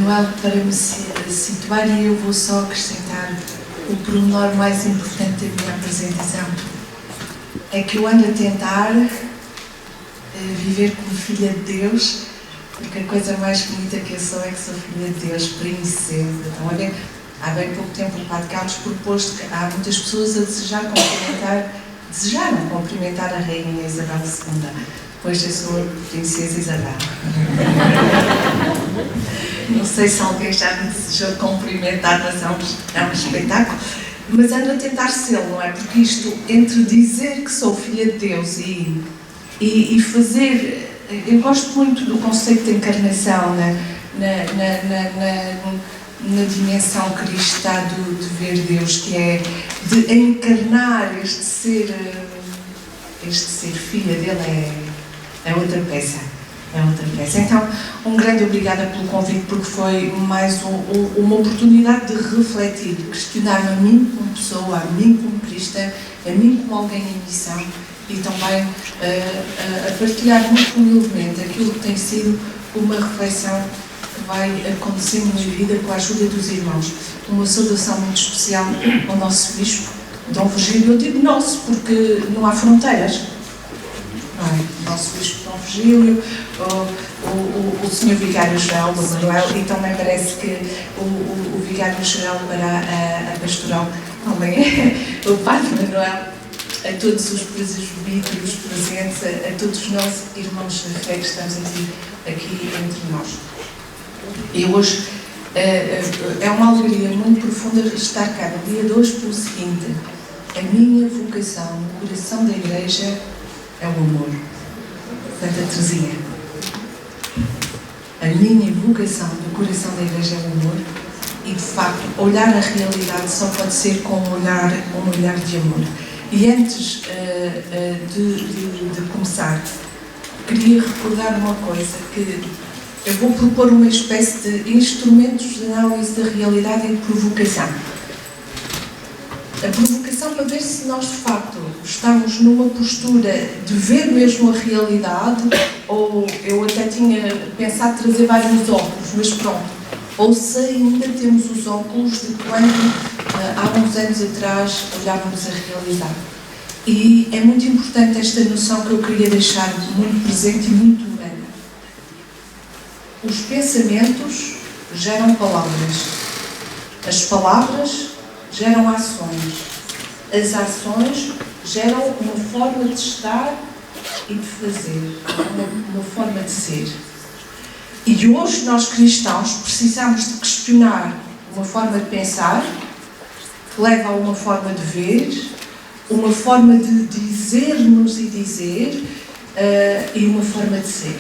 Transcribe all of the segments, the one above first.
Manuel, para me situar, e eu vou só acrescentar o pormenor mais importante da minha apresentação. É que eu ando a tentar viver como filha de Deus, porque a coisa mais bonita que eu sou é que sou filha de Deus, princesa. Então, olha, há bem pouco tempo o Padre Carlos propôs que há muitas pessoas a desejaram cumprimentar a Rainha Isabel II. Pois eu sou a Princesa Isabel. Não sei se alguém já me desejou cumprimentar, mas é um espetáculo. Mas ando a tentar ser, não é? Porque isto, entre dizer que sou filha de Deus e fazer... Eu gosto muito do conceito de encarnação na dimensão cristã de ver Deus, que é de encarnar este ser filha dele é outra peça. Então, um grande obrigada pelo convite, porque foi mais uma oportunidade de refletir, de questionar-me a mim como pessoa, a mim como cristã, a mim como alguém em missão, e também a partilhar muito humildemente aquilo que tem sido uma reflexão que vai acontecer na minha vida com a ajuda dos irmãos. Uma saudação muito especial ao nosso Bispo, Dom Virgílio. Eu digo nosso porque não há fronteiras. O nosso Bispo Dom Virgílio, o Sr. Vigário-Geral do Manuel, e também parece que o Vigário-Geral para a Pastoral também é o Padre Manuel, a todos os presbíteros presentes, a todos os nossos irmãos na fé que estamos aqui entre nós. E hoje é uma alegria muito profunda estar cá no dia de hoje pelo seguinte: a minha vocação no coração da Igreja é o amor. Santa Teresinha. A minha vocação no coração da Igreja é o amor, e de facto olhar a realidade só pode ser com um olhar de amor. E antes de começar, queria recordar uma coisa, que eu vou propor uma espécie de instrumentos de análise da realidade e de provocação. A provocação para ver se nós, de facto, estamos numa postura de ver mesmo a realidade, ou eu até tinha pensado trazer vários óculos, mas pronto, ou se ainda temos os óculos de quando, há uns anos atrás, olhávamos a realidade. E é muito importante esta noção que eu queria deixar muito presente e muito humana. Os pensamentos geram palavras. As palavras geram ações. As ações geram uma forma de estar e de fazer, uma forma de ser. E hoje nós cristãos precisamos de questionar uma forma de pensar que leva a uma forma de ver, uma forma de dizer-nos e dizer, e uma forma de ser.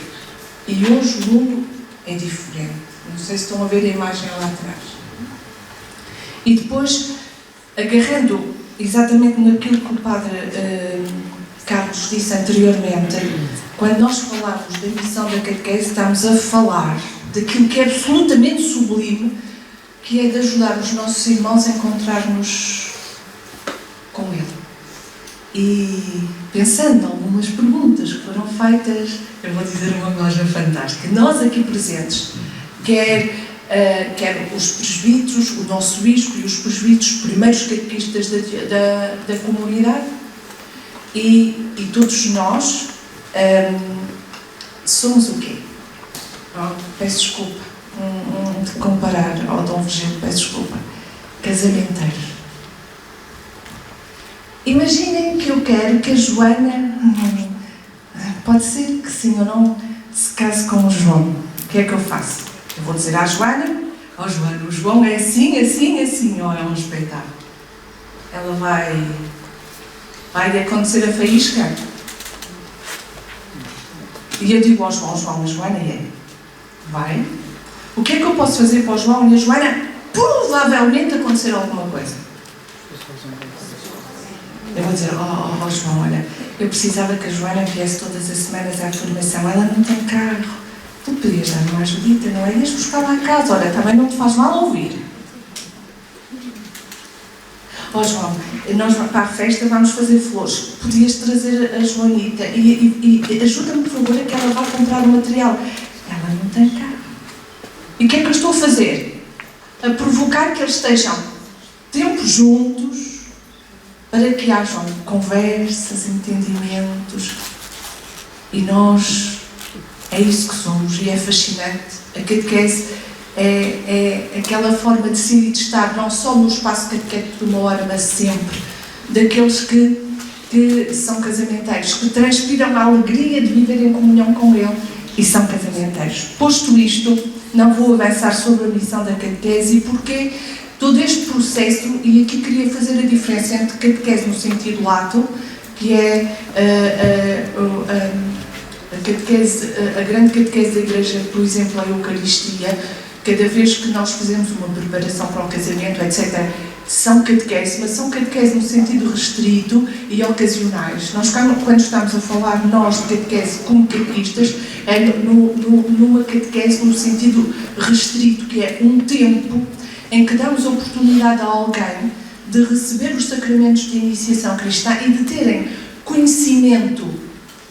E hoje o mundo é diferente. Não sei se estão a ver a imagem lá atrás. E depois, agarrando exatamente naquilo que o Padre Carlos disse anteriormente, quando nós falamos da missão da catequese, estamos a falar daquilo que é absolutamente sublime, que é de ajudar os nossos irmãos a encontrar-nos com Ele. E pensando em algumas perguntas que foram feitas, eu vou dizer uma coisa fantástica. Nós aqui presentes, quer os presbíteros, o nosso bispo e os presbíteros, primeiros catequistas da comunidade, e todos nós somos o quê? Peço desculpa de comparar ao Dom Virgílio, peço desculpa, casamenteiros. Imaginem que eu quero que a Joana, pode ser que sim ou não, se case com o João. O que é que eu faço? Eu vou dizer à Joana, Joana, o João é assim, assim, assim, ou é um espetáculo. Ela vai acontecer a faísca. E eu digo ao João, a Joana é. Vai. O que é que eu posso fazer para o João e a Joana? Provavelmente acontecer alguma coisa. Eu vou dizer, João, olha, eu precisava que a Joana viesse todas as semanas à formação. Ela não tem carro. Tu podias dar uma ajudita, não é? Ias buscar lá a casa. Olha, também não te faz mal ouvir. João, nós para a festa vamos fazer flores. Podias trazer a Joanita e ajuda-me, por favor, a que ela vá comprar o material. Ela não tem carro. E o que é que eu estou a fazer? A provocar que eles estejam tempo juntos, para que hajam conversas, entendimentos. E nós, é isso que somos, e é fascinante. A catequese é aquela forma de ser e de estar, não só no espaço catequético de uma hora, mas sempre, daqueles que são casamenteiros, que transpiram a alegria de viver em comunhão com Ele e são casamenteiros. Posto isto, não vou avançar sobre a missão da catequese e porque todo este processo, e aqui queria fazer a diferença entre catequese no sentido lato, que é a catequese, a grande catequese da Igreja, por exemplo, a Eucaristia, cada vez que nós fazemos uma preparação para o casamento, etc., são catequese, mas são catequese no sentido restrito e ocasionais. Nós, quando estamos a falar, nós, de catequese como catequistas, é numa catequese no sentido restrito, que é um tempo em que damos oportunidade a alguém de receber os sacramentos de iniciação cristã e de terem conhecimento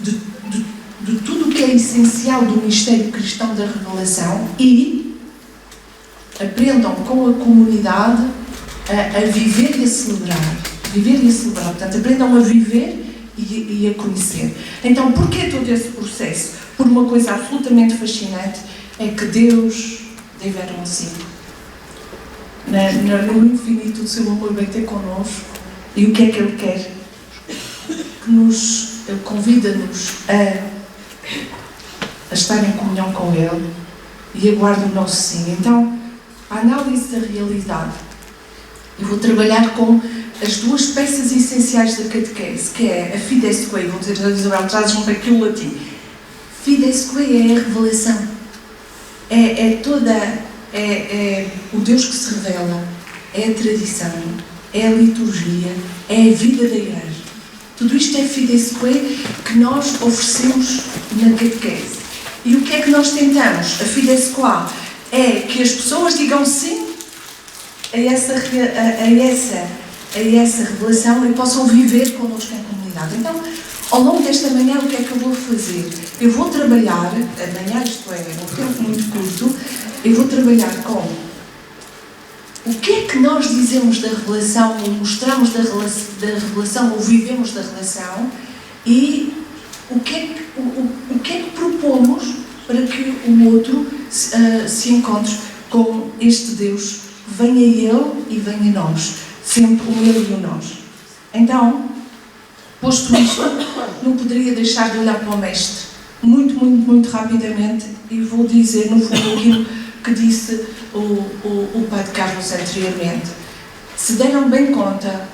de tudo o que é essencial do mistério cristão da revelação e aprendam com a comunidade a viver e a celebrar. Viver e a celebrar. Portanto, aprendam a viver e a conhecer. Então, porquê todo esse processo? Por uma coisa absolutamente fascinante, é que Deus deveram assim. No infinito do seu amor vem ter connosco. E o que é que Ele quer? Que Ele convida-nos a estar em comunhão com Ele e aguarda o nosso sim. Então, a análise da realidade. Eu vou trabalhar com as duas peças essenciais da catequese, que é a Fides Quae. Vou dizer, Isabel, trazes-me para aqui o latim. Fides Quae é a revelação. É o Deus que se revela, é a tradição, é a liturgia, é a vida da Igreja. Tudo isto é Fides Quae que nós oferecemos na catequese. E o que é que nós tentamos? A Fides Quae é que as pessoas digam sim a essa revelação e possam viver connosco em comunidade. Então, ao longo desta manhã, o que é que eu vou fazer? Eu vou trabalhar, amanhã, isto é, num tempo muito curto, eu vou trabalhar com o que é que nós dizemos da relação, ou mostramos da relação, ou vivemos da relação, e o que é que propomos para que o outro se encontre com este Deus, venha Ele e venha nós, sempre o Ele e o nós. Então, posto isto, não poderia deixar de olhar para o Mestre, muito rapidamente, e vou dizer, no fundo, aquilo que disse o Padre Carlos anteriormente. Se deram bem conta,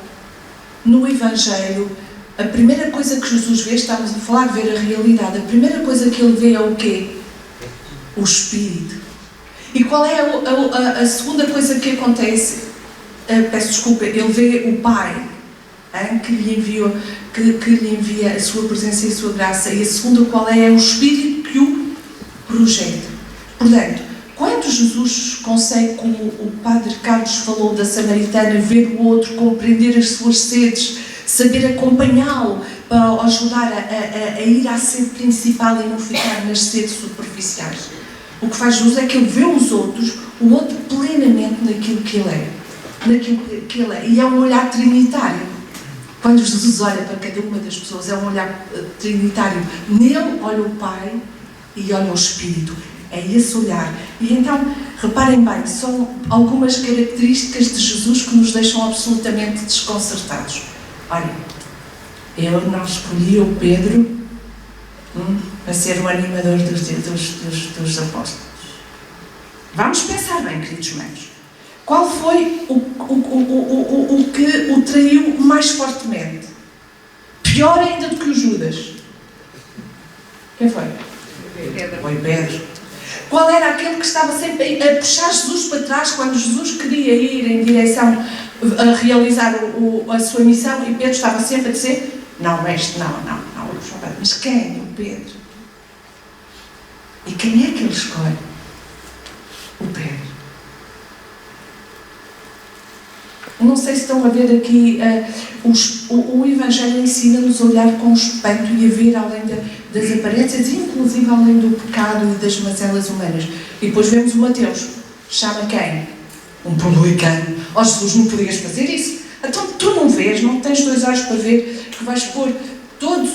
no Evangelho, a primeira coisa que Jesus vê, estamos a falar de ver a realidade, a primeira coisa que Ele vê é o quê? O Espírito. E qual é a segunda coisa que acontece? Peço desculpa, Ele vê o Pai, que lhe envia a sua presença e a sua graça. E a segunda, qual é? É o Espírito que o projeta. Portanto, quando Jesus consegue, como o Padre Carlos falou da Samaritana, ver o outro, compreender as suas sedes, saber acompanhá-lo para ajudar a ir à sede principal e não ficar nas sedes superficiais. O que faz Jesus é que Ele vê os outros, o outro plenamente naquilo que Ele é. E é um olhar trinitário. Quando Jesus olha para cada uma das pessoas, é um olhar trinitário. Nele olha o Pai e olha o Espírito. É esse olhar. E então, reparem bem, são algumas características de Jesus que nos deixam absolutamente desconcertados. Olha, eu não escolhi o Pedro para ser o animador dos apóstolos. Vamos pensar bem, queridos irmãos. Qual foi o que o traiu mais fortemente? Pior ainda do que o Judas. Quem foi? Foi Pedro. Qual era aquele que estava sempre a puxar Jesus para trás quando Jesus queria ir em direção a realizar a sua missão e Pedro estava sempre a dizer: não, mestre, não. Mas quem? O Pedro. E quem é que ele escolhe? O Pedro. Não sei se estão a ver aqui, o Evangelho ensina-nos a olhar com espanto e a ver além das aparências, inclusive além do pecado e das mazelas humanas. E depois vemos o Mateus. Chama quem? Um publicano. Ó Jesus, não podias fazer isso? Então tu não vês, não tens 2 olhos para ver, que vais pôr todos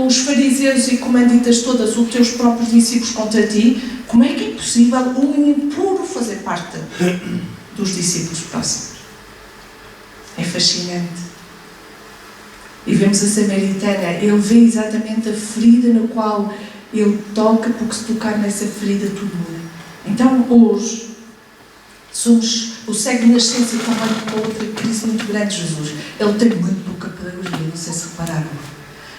os fariseus e comanditas todas, os teus próprios discípulos contra ti. Como é que é possível um impuro fazer parte dos discípulos próximos? É fascinante. E vemos a samaritana, ele vê exatamente a ferida na qual ele toca, porque se tocar nessa ferida tudo muda. Então hoje somos o cego de nascença também com outra crise muito grande de Jesus. Ele tem muito pouca pedagogia, não sei se repararam.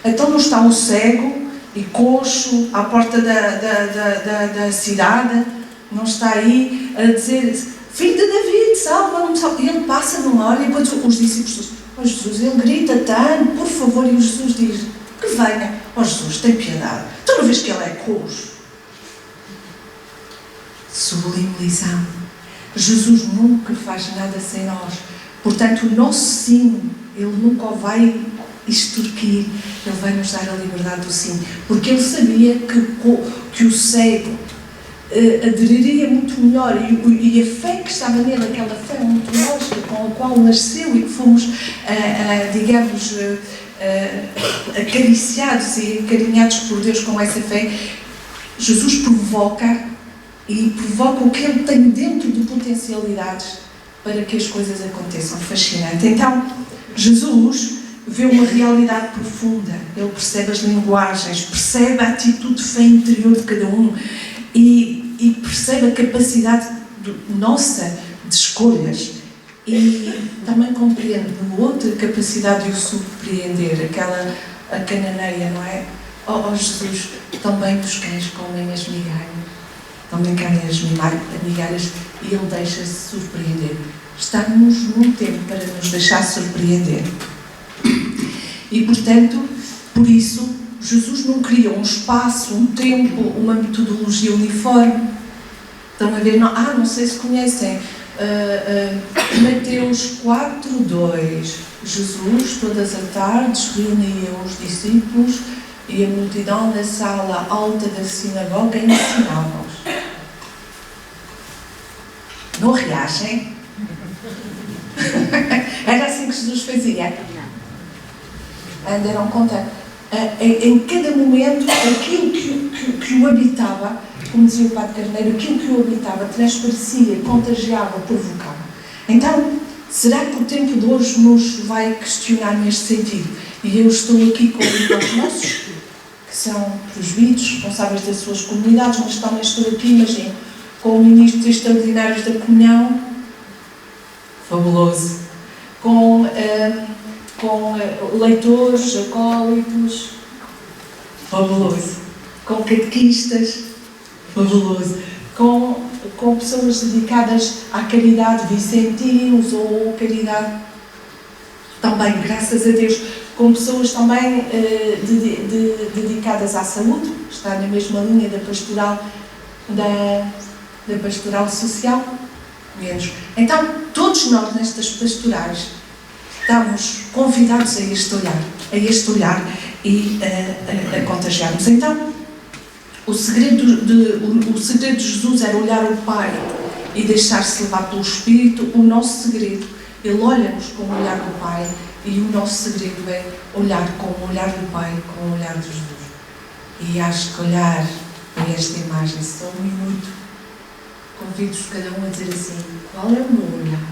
Então não está o cego e coxo à porta da cidade, não está aí a dizer: filho de David, salva-me, salva. E ele passa numa hora e depois os discípulos: ó Jesus, ele grita tanto, por favor. E o Jesus diz: que venha. Ó Jesus, tem piedade. Tu não vês que ele é coxo? Sublime lição. Jesus nunca faz nada sem nós. Portanto, o nosso sim, ele nunca o vai extorquir, ele vai nos dar a liberdade do sim. Porque ele sabia que o cego aderiria muito melhor e a fé que estava nele, aquela fé ontológica com a qual nasceu e que fomos, digamos, acariciados e encarinhados por Deus com essa fé, Jesus provoca o que ele tem dentro de potencialidades para que as coisas aconteçam. Fascinante. Então, Jesus vê uma realidade profunda, ele percebe as linguagens, percebe a atitude de fé interior de cada um e percebe a capacidade nossa de escolhas e também compreende no outro a capacidade de o surpreender, a cananeia, não é? Oh Jesus, também os cães comem as migalhas, também querem as migalhas, e ele deixa-se surpreender. Estamos num tempo para nos deixar surpreender. E, portanto, por isso, Jesus não cria um espaço, um tempo, uma metodologia uniforme. Estão a ver? Não sei se conhecem. Mateus 4:2. Jesus, todas as tardes, reunia os discípulos e a multidão na sala alta da sinagoga ensinava-os. Não reagem? Era assim que Jesus fazia. Andaram conta. Em cada momento, aquilo que o habitava, como dizia o Padre Carneiro, aquilo que o habitava transparecia, contagiava, provocava. Então, será que o tempo de hoje nos vai questionar neste sentido? E eu estou aqui com os nossos, que são presbíteros, responsáveis das suas comunidades, mas também estou aqui, imagino, com ministros extraordinários da comunhão, fabuloso, com leitores, acólitos, fabuloso, com catequistas, fabuloso, com pessoas dedicadas à caridade, vicentinos ou caridade, também, graças a Deus, com pessoas também dedicadas à saúde, está na mesma linha da pastoral, da pastoral social, menos. Então, todos nós nestas pastorais estamos convidados a este olhar e a contagiarmos. Então, o segredo de Jesus era olhar o Pai e deixar-se levar pelo Espírito. O nosso segredo, Ele olha-nos com o olhar do Pai, e o nosso segredo é olhar com o olhar do Pai, com o olhar de Jesus. E acho que olhar para esta imagem, só um minuto, convido-vos cada um a dizer assim: qual é o meu olhar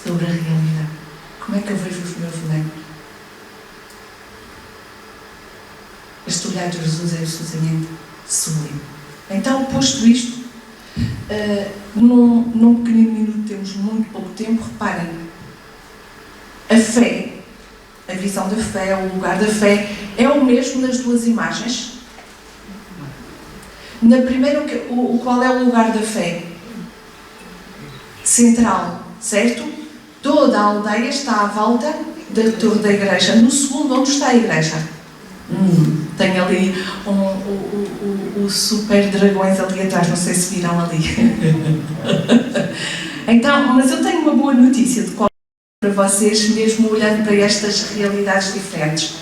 sobre a realidade? Como é que eu vejo os meus bonecos? Este olhar de Jesus é absolutamente sublime. Então, posto isto, num pequenino minuto, temos muito pouco tempo, reparem, a fé, a visão da fé, o lugar da fé, é o mesmo nas duas imagens. Na primeira, qual é o lugar da fé? Central, certo? Toda a aldeia está à volta da torre da igreja. No segundo, onde está a igreja? Tem ali o super dragões ali atrás, não sei se viram ali. Então, mas eu tenho uma boa notícia para vocês, mesmo olhando para estas realidades diferentes.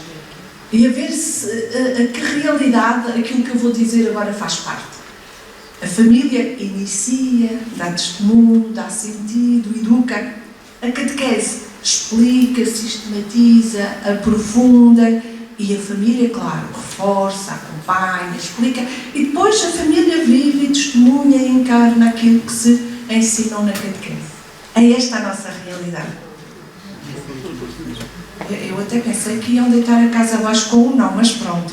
e a ver se a que realidade aquilo que eu vou dizer agora faz parte. A família inicia, dá testemunho, dá sentido, educa. A catequese explica, sistematiza, aprofunda, e a família, claro, reforça, acompanha, explica, e depois a família vive, testemunha e encarna aquilo que se ensinam na catequese. É esta a nossa realidade. Eu até pensei que iam deitar a casa abaixo com um não, mas pronto.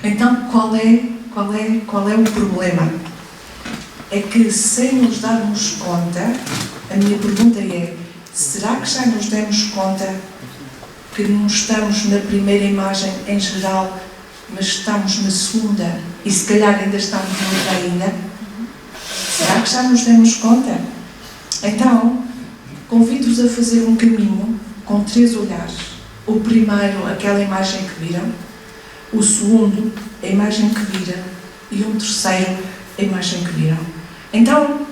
Então, qual é o problema? É que, sem nos darmos conta, a minha pergunta é: será que já nos demos conta que não estamos na primeira imagem em geral, mas estamos na segunda e se calhar ainda estamos na outra ainda? Será que já nos demos conta? Então, convido-vos a fazer um caminho com 3 olhares. O primeiro, aquela imagem que viram. O segundo, a imagem que viram. E um terceiro, a imagem que viram. Então,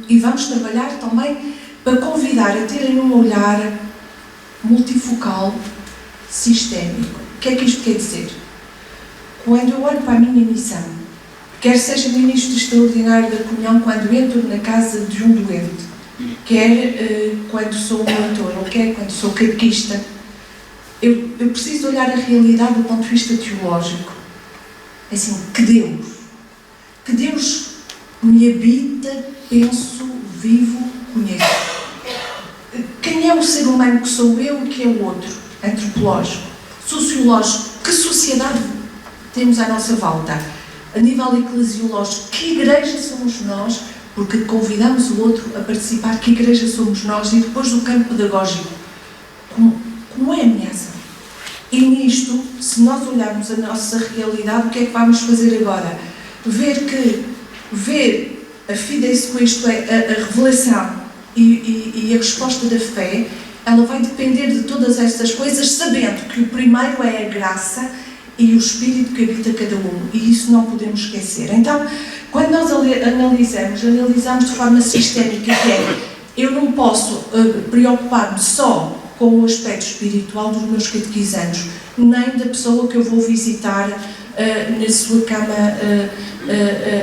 e vamos trabalhar também para convidar a terem um olhar multifocal, sistémico. O que é que isto quer dizer? Quando eu olho para a minha missão, quer seja ministro extraordinário da comunhão quando entro na casa de um doente, quer quando sou um leitor, ou quer quando sou catequista, eu preciso olhar a realidade do ponto de vista teológico. É assim, que Deus me habita, penso, vivo, conheço. Quem é o ser humano que sou eu e que é o outro? Antropológico, sociológico, que sociedade temos à nossa volta? A nível eclesiológico, que igreja somos nós? Porque convidamos o outro a participar, que igreja somos nós? E depois do campo pedagógico, como é a minha ação? E nisto, se nós olharmos a nossa realidade, o que é que vamos fazer agora? Ver a fideis, isto é, a revelação e a resposta da fé, ela vai depender de todas estas coisas, sabendo que o primeiro é a graça e o Espírito que habita cada um, e isso não podemos esquecer. Então, quando nós analisamos de forma sistémica, que é, eu não posso preocupar-me só com o aspecto espiritual dos meus catequizandos, nem da pessoa que eu vou visitar na sua cama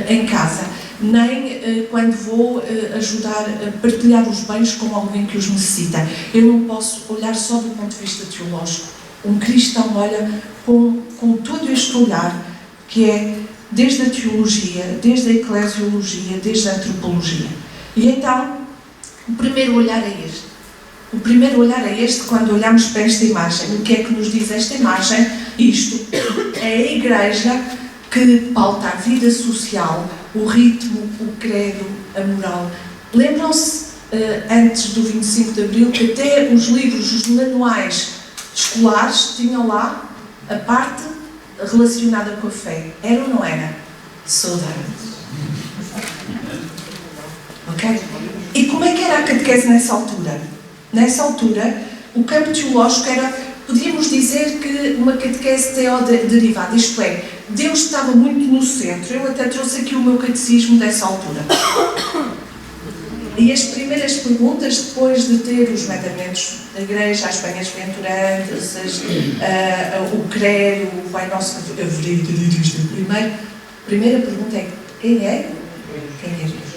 em casa, nem quando vou ajudar a partilhar os bens com alguém que os necessita. Eu não posso olhar só do ponto de vista teológico. Um cristão olha com todo este olhar, que é desde a teologia, desde a eclesiologia, desde a antropologia. E então, o primeiro olhar é este. O primeiro olhar é este quando olhamos para esta imagem. O que é que nos diz esta imagem? Isto é a Igreja que pauta a vida social, o ritmo, o credo, a moral. Lembram-se, antes do 25 de Abril, que até os livros, os manuais escolares, tinham lá a parte relacionada com a fé. Era ou não era? Saudades. Ok? E como é que era a catequese nessa altura? Nessa altura, o campo teológico era, podíamos dizer que uma catequese teoderivada, isto é, Deus estava muito no centro. Eu até trouxe aqui o meu catecismo dessa altura. E as primeiras perguntas, depois de ter os mandamentos da Igreja, as bem-aventuranças, o credo, o Pai Nosso, a vereda, primeira pergunta é: quem é? Quem é Deus?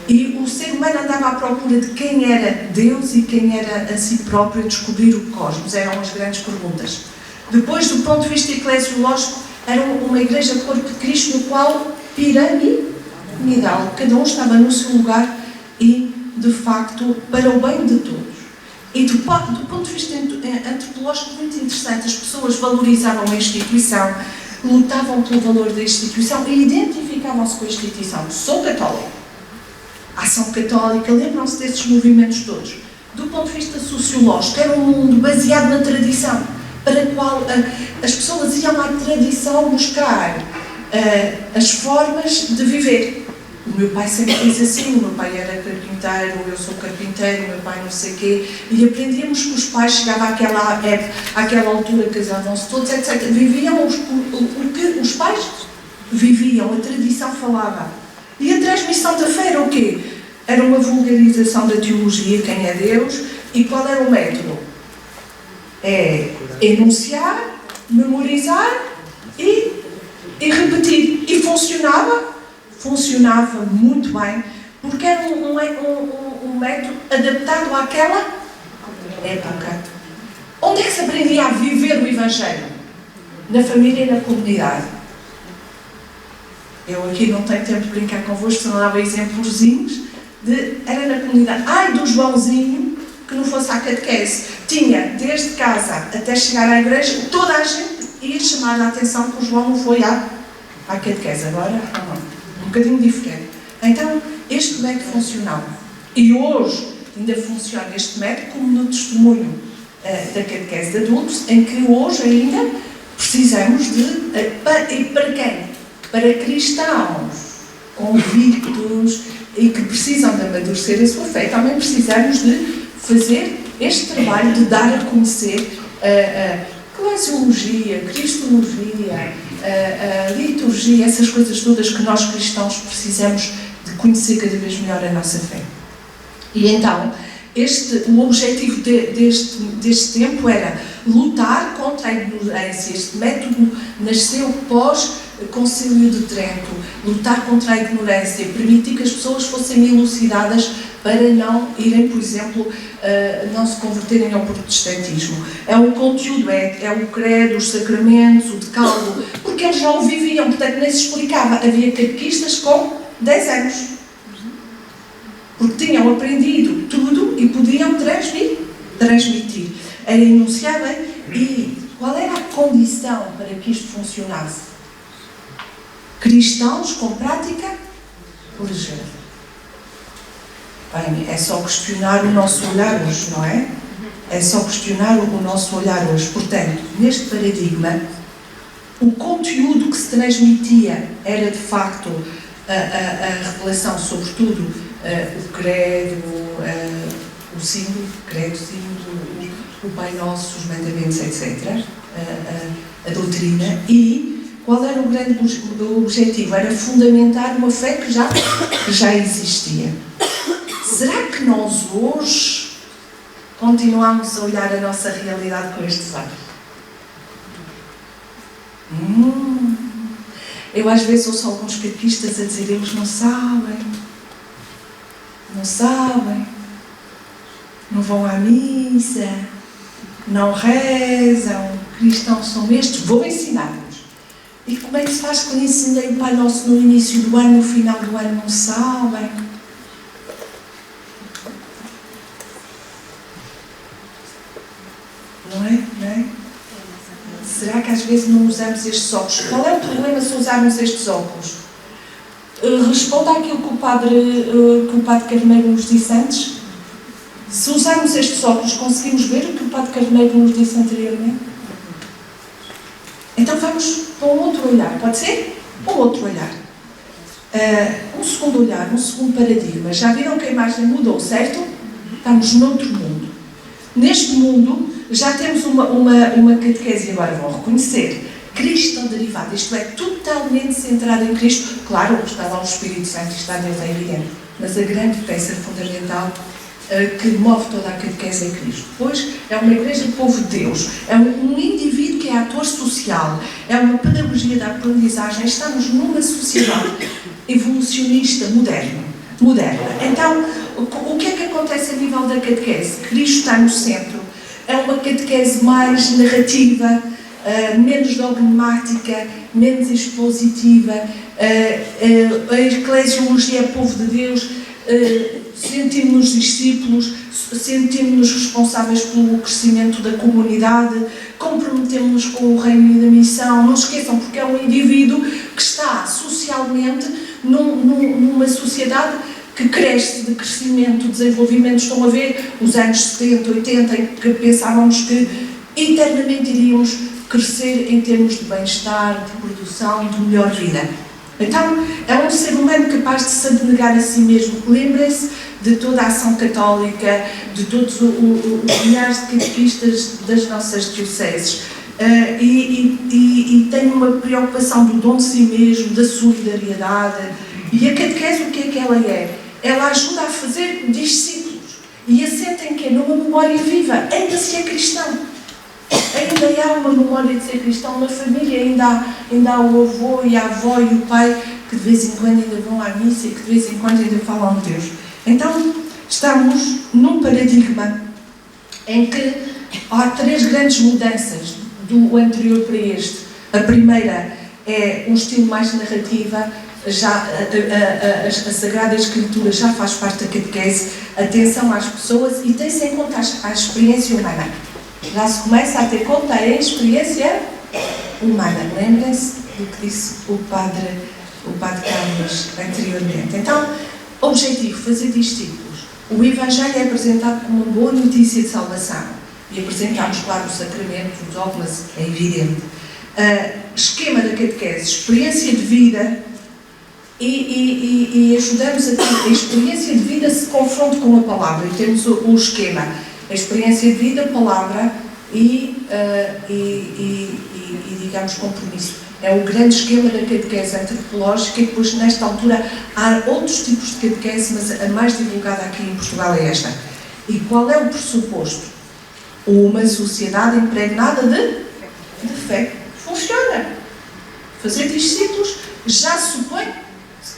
E o ser humano andava à procura de quem era Deus e quem era a si próprio, a descobrir o cosmos. Eram as grandes perguntas. Depois, do ponto de vista eclesiológico, era uma igreja de corpo de Cristo, no qual piramidal, cada um estava no seu lugar e, de facto, para o bem de todos. E do ponto de vista antropológico, muito interessante, as pessoas valorizavam a instituição, lutavam pelo valor da instituição e identificavam-se com a instituição. Sou católico. Ação católica, lembram-se desses movimentos todos. Do ponto de vista sociológico, era um mundo baseado na tradição, para o qual as pessoas iam à tradição buscar as formas de viver. O meu pai sempre diz assim: o meu pai era carpinteiro, eu sou carpinteiro, o meu pai não sei o quê, e aprendíamos que os pais chegavam àquela altura, casavam-se todos, etc. Viviam o que os pais viviam, a tradição falava. E a transmissão da fé era o quê? Era uma vulgarização da teologia, quem é Deus, e qual era o método? É enunciar, memorizar e repetir. E funcionava muito bem, porque era um método adaptado àquela época. Onde é que se aprendia a viver o Evangelho? Na família e na comunidade. Eu aqui não tenho tempo de brincar convosco, senão dava exemplozinhos. Era na comunidade. Ai do Joãozinho que não fosse à catequese. Tinha, desde casa até chegar à igreja, toda a gente ia chamar a atenção que o João não foi à catequese. Agora, um bocadinho diferente. Então, este método funcionava. E hoje ainda funciona este método como no testemunho da catequese de adultos, em que hoje ainda precisamos de... E para quem? Para cristãos convictos e que precisam de amadurecer a sua fé. Também precisamos de fazer este trabalho de dar a conhecer a eclesiologia, cristologia, a liturgia, essas coisas todas que nós cristãos precisamos de conhecer cada vez melhor a nossa fé. E então, o objetivo deste tempo era lutar contra a ignorância. Este método nasceu pós-Concílio de Trento. Lutar contra a ignorância, permitir que as pessoas fossem elucidadas para não irem, por exemplo, não se converterem ao protestantismo. É o conteúdo, é o credo, os sacramentos, o decálogo, porque eles já o viviam, portanto nem se explicava. Havia catequistas com 10 anos, porque tinham aprendido tudo e podiam transmitir. Era enunciado, e qual era a condição para que isto funcionasse? Cristãos com prática religiosa. Bem, é só questionar o nosso olhar hoje, não é? É só questionar o nosso olhar hoje. Portanto, neste paradigma, o conteúdo que se transmitia era, de facto, a revelação, sobretudo, o credo, o símbolo, credo, símbolo, o Pai Nosso, os mandamentos, etc. A doutrina. E qual era o grande objetivo? Era fundamentar uma fé que já existia. Será que nós hoje continuamos a olhar a nossa realidade com estes olhos? Eu às vezes ouço alguns catequistas a dizer: eles não sabem, não vão à missa, não rezam, cristãos são estes, vou ensinar-vos. E como é que se faz com isso? Ensinei o Pai Nosso no início do ano, no final do ano não sabem. Não é? Será que às vezes não usamos estes óculos? Qual é o problema se usarmos estes óculos? Responda àquilo que o Padre Carneiro nos disse antes. Se usarmos estes óculos, conseguimos ver o que o Padre Carneiro nos disse anteriormente? Então vamos para um outro olhar, pode ser? Um outro olhar. Um segundo olhar, um segundo paradigma. Já viram que a imagem mudou, certo? Estamos noutro mundo. Neste mundo, já temos uma catequese, agora vão reconhecer, cristão-derivada, isto é, totalmente centrada em Cristo. Claro, está lá o Espírito Santo, está Deus, é evidente, mas a grande peça fundamental que move toda a catequese é Cristo. Depois, é uma igreja de povo de Deus, é um indivíduo que é ator social, é uma pedagogia da aprendizagem. Estamos numa sociedade evolucionista moderna. Então, o que é que acontece a nível da catequese? Cristo está no centro. É uma catequese mais narrativa, menos dogmática, menos expositiva. A eclesiologia é povo de Deus. Sentimos-nos discípulos, sentimos-nos responsáveis pelo crescimento da comunidade, comprometemos-nos com o reino e da missão. Não esqueçam, porque é um indivíduo que está socialmente numa sociedade que cresce, de crescimento, de desenvolvimento. Estão a ver os anos 70, 80, em que pensávamos que eternamente iríamos crescer em termos de bem-estar, de produção, de melhor vida. Então, é um ser humano capaz de se abnegar a si mesmo. Lembrem-se de toda a ação católica, de todos os milhares de catequistas das nossas dioceses. E tem uma preocupação do dom de si mesmo, da solidariedade. E a catequese, o que é que ela é? Ela ajuda a fazer discípulos. E assenta em quê? Numa memória viva. Ainda se é cristão. há uma memória de ser cristão. Na família ainda há o avô e a avó e o pai que de vez em quando ainda vão à missa e que de vez em quando ainda falam de Deus. Então, estamos num paradigma em que há 3 grandes mudanças do anterior para este. A primeira é um estilo mais narrativa, já a Sagrada Escritura já faz parte da catequese, atenção às pessoas e tem-se em conta a experiência humana. Já se começa a ter conta a experiência humana. Lembrem-se do que disse o Padre Carlos anteriormente. Então, objetivo, fazer discípulos. O Evangelho é apresentado como uma boa notícia de salvação. E apresentamos, claro, o sacramento, os dogmas, é evidente. Esquema da catequese, experiência de vida e ajudamos a que a experiência de vida se confronte com a palavra. E temos o esquema, a experiência de vida, palavra e digamos, compromisso. É o grande esquema da catequese antropológica e depois, nesta altura, há outros tipos de catequese, mas a mais divulgada aqui em Portugal é esta. E qual é o pressuposto? Uma sociedade impregnada de fé. Funciona. Fazer discípulos já supõe,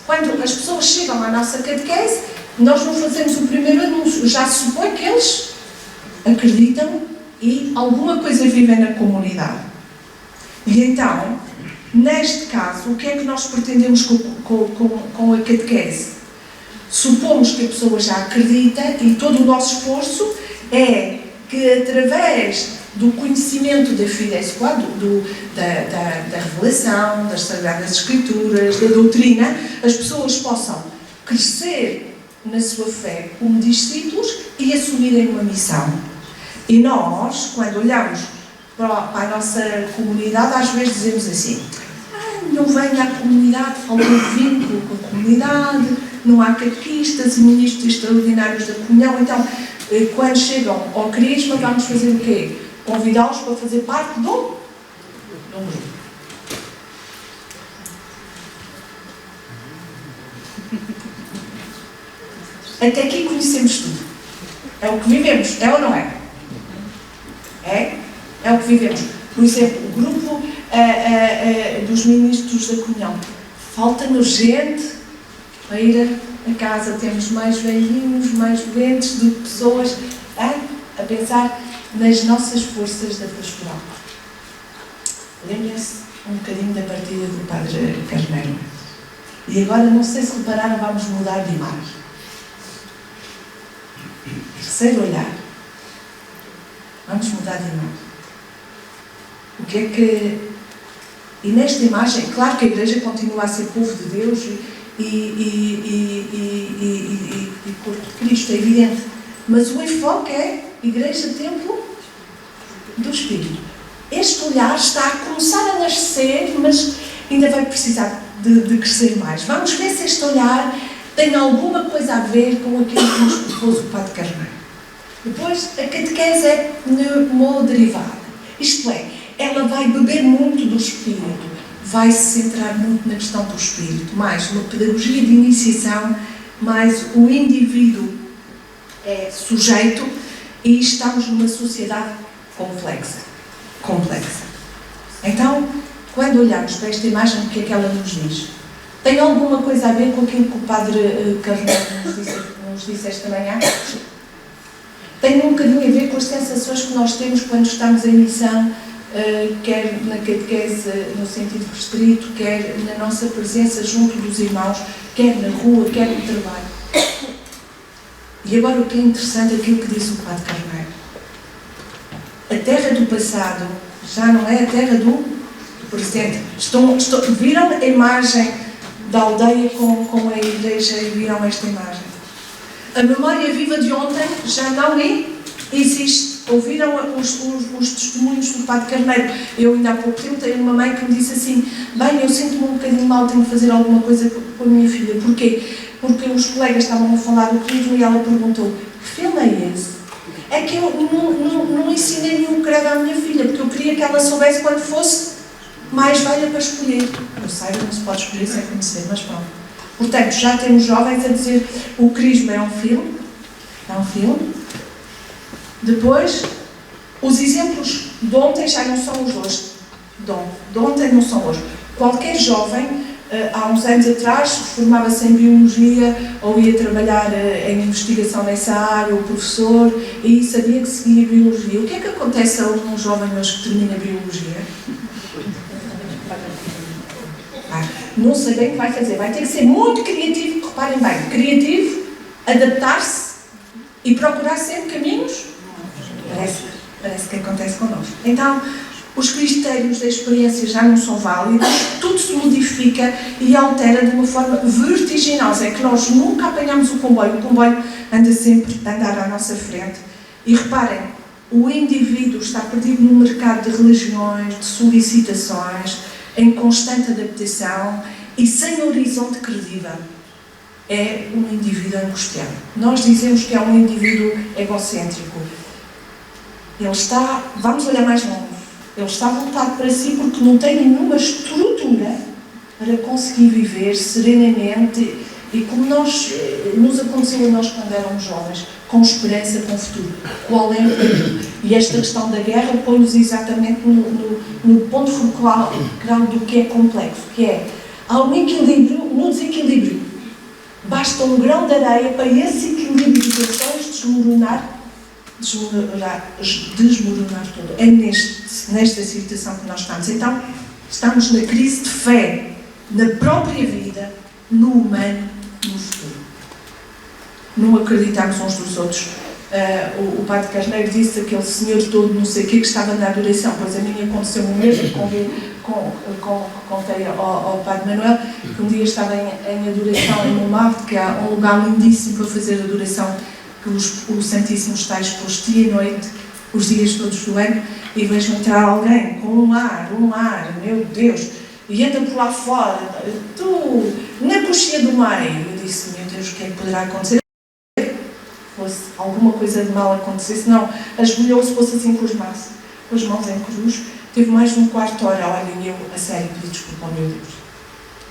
quando as pessoas chegam à nossa catequese, nós não fazemos o primeiro anúncio, já supõe que eles acreditam e alguma coisa vivem na comunidade. E então, neste caso, o que é que nós pretendemos com a catequese? Supomos que a pessoa já acredita e todo o nosso esforço é que, através do conhecimento da Fides Qua, da revelação, das Sagradas Escrituras, da doutrina, as pessoas possam crescer na sua fé como discípulos e assumirem uma missão. E nós, quando olhamos para a nossa comunidade, às vezes dizemos assim: não vem à comunidade, falta um vínculo com a comunidade, não há catequistas e ministros extraordinários da comunhão. Então, quando chegam ao Crisma, vamos fazer o quê? Convidá-los para fazer parte de um grupo. Até aqui conhecemos tudo. É o que vivemos, é ou não é? É o que vivemos. Por exemplo, o grupo dos ministros da comunhão. Falta-nos gente para ir a casa. Temos mais velhinhos, mais doentes do que pessoas a pensar nas nossas forças da pastoral. Lembrem-se um bocadinho da partida do Padre Carneiro. E agora, não sei se repararam, vamos mudar de imagem. Terceiro olhar. Vamos mudar de imagem. O que é que... E nesta imagem, claro que a Igreja continua a ser povo de Deus e corpo de Cristo, é evidente. Mas o enfoque é Igreja, Templo do Espírito. Este olhar está a começar a nascer, mas ainda vai precisar de crescer mais. Vamos ver se este olhar tem alguma coisa a ver com aquilo que nos propôs o Padre Carneiro. Depois, a catequese é pneumoderivada. Isto é, ela vai beber muito do Espírito, vai se centrar muito na questão do Espírito, mais uma pedagogia de iniciação, mais o indivíduo é sujeito e estamos numa sociedade complexa. Então, quando olhamos para esta imagem, o que é que ela nos diz? Tem alguma coisa a ver com aquilo que o Padre Carneiro nos disse esta manhã? Tem um bocadinho a ver com as sensações que nós temos quando estamos em missão, quer na catequese no sentido restrito, quer na nossa presença junto dos irmãos, quer na rua, quer no trabalho. E agora o que é interessante é aquilo que disse o Padre Carneiro. A terra do passado já não é a terra do presente. Viram a imagem da aldeia com a Igreja e viram esta imagem. A memória viva de ontem já não existe. Ouviram os testemunhos do Padre Carneiro. Eu ainda há pouco tempo tenho uma mãe que me disse assim: bem, eu sinto-me um bocadinho mal, tenho que fazer alguma coisa com a minha filha. Porquê? Porque os colegas estavam a falar do Crisma e ela perguntou: que filme é esse? É que eu não ensinei nenhum credo à minha filha, porque eu queria que ela soubesse quando fosse mais velha para escolher. Eu sei, não se pode escolher sem conhecer, mas pronto. Portanto, já temos jovens a dizer: o Crisma é um filme. É um filme. Depois, Os exemplos de ontem já não são os de hoje. De ontem não são hoje. Qualquer jovem, há uns anos atrás, formava-se em Biologia ou ia trabalhar em investigação nessa área, o professor, e sabia que seguia Biologia. O que é que acontece a um jovem hoje que termina Biologia? Não sei bem o que vai fazer. Vai ter que ser muito criativo, reparem bem, criativo, adaptar-se e procurar sempre caminhos. Parece que acontece connosco. Então, os critérios da experiência já não são válidos, tudo se modifica e altera de uma forma vertiginosa. É que nós nunca apanhamos o comboio anda sempre a andar à nossa frente. E reparem, o indivíduo está perdido no mercado de religiões, de solicitações, em constante adaptação e sem horizonte credível. É um indivíduo angustiado. Nós dizemos que é um indivíduo egocêntrico. Ele está, vamos olhar mais longe, ele está voltado para si porque não tem nenhuma estrutura para conseguir viver serenamente e como nos aconteceu a nós quando éramos jovens, com esperança, com futuro. Qual é o perigo? E esta questão da guerra põe-nos exatamente no ponto focal do que é complexo, que é, há um equilíbrio no desequilíbrio. Basta um grão de areia para esse equilíbrio de tensões desmoronar tudo. É nesta situação que nós estamos. Então, estamos na crise de fé, na própria vida, no humano, no futuro. Não acreditamos uns dos outros. O padre Carneiro disse aquele senhor todo, não sei o que estava na adoração, pois a mim aconteceu o mesmo, contei ao padre Manuel, que um dia estava em adoração em Montmartre, que há um lugar lindíssimo para fazer adoração, que o Santíssimo está exposto dia e noite, os dias todos do ano, e vejo entrar alguém com um ar, meu Deus, e entra por lá fora, na coxinha do meio. Eu disse, meu Deus, o que é que poderá acontecer? Fosse alguma coisa de mal acontecesse, não, ajoelhou-se, fosse assim com as mãos em cruz, teve mais de um quarto de hora, olhem, eu, a sério, pedi desculpa ao meu Deus,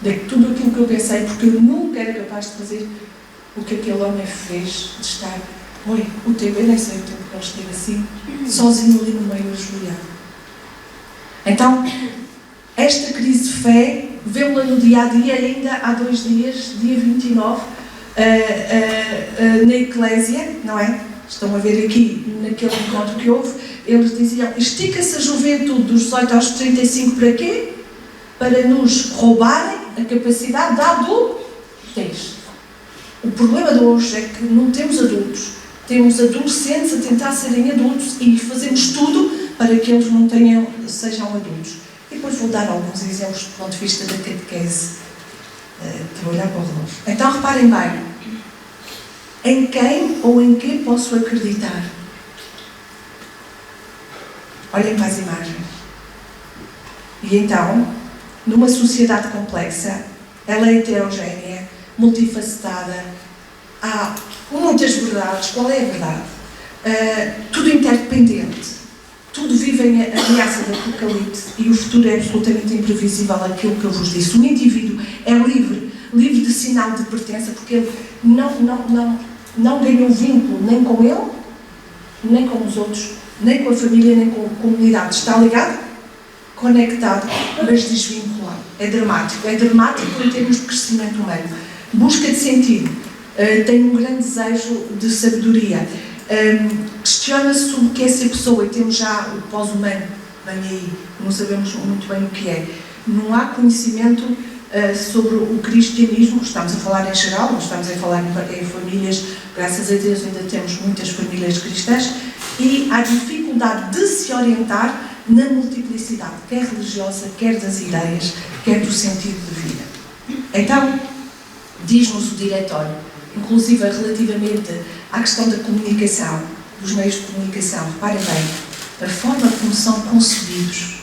de tudo aquilo que eu pensei, porque eu nunca era capaz de fazer o que aquele homem fez, de estar, o tempo, eu nem sei o tempo que ele esteve assim, sozinho ali no meio, ajoelhado. Então, esta crise de fé, vê-la no dia-a-dia, ainda há 2 dias, dia 29, na Eclésia, não é? Estão a ver aqui, naquele encontro que houve, eles diziam, estica-se a juventude dos 18 aos 35 para quê? Para nos roubarem a capacidade da adultez. O problema de hoje é que não temos adultos, temos adolescentes a tentar serem adultos e fazemos tudo para que eles não sejam adultos. E depois vou dar alguns exemplos do ponto de vista da catequese, trabalhar para o relógio. Então reparem bem, em quem ou em que posso acreditar? Olhem para as imagens. E então, numa sociedade complexa, ela é heterogénea, multifacetada, há muitas verdades. Qual é a verdade? Tudo interdependente, tudo vive em ameaça de apocalipse e o futuro é absolutamente imprevisível, aquilo que eu vos disse. O indivíduo é livre de sinal de pertença, porque ele não ganhou vínculo nem com ele, nem com os outros, nem com a família, nem com a comunidade. Está ligado? Conectado, mas desvinculado. É dramático em termos de crescimento humano. Busca de sentido, tem um grande desejo de sabedoria, questiona-se sobre o que é ser pessoa, e temos já o pós-humano, bem aí, não sabemos muito bem o que é. Não há conhecimento sobre o cristianismo, estamos a falar em geral, não estamos a falar em famílias, graças a Deus ainda temos muitas famílias cristãs, e há dificuldade de se orientar na multiplicidade, quer religiosa, quer das ideias, quer do sentido de vida. Então, diz-nos o diretório, inclusive relativamente à questão da comunicação, dos meios de comunicação, reparem bem, a forma como são concebidos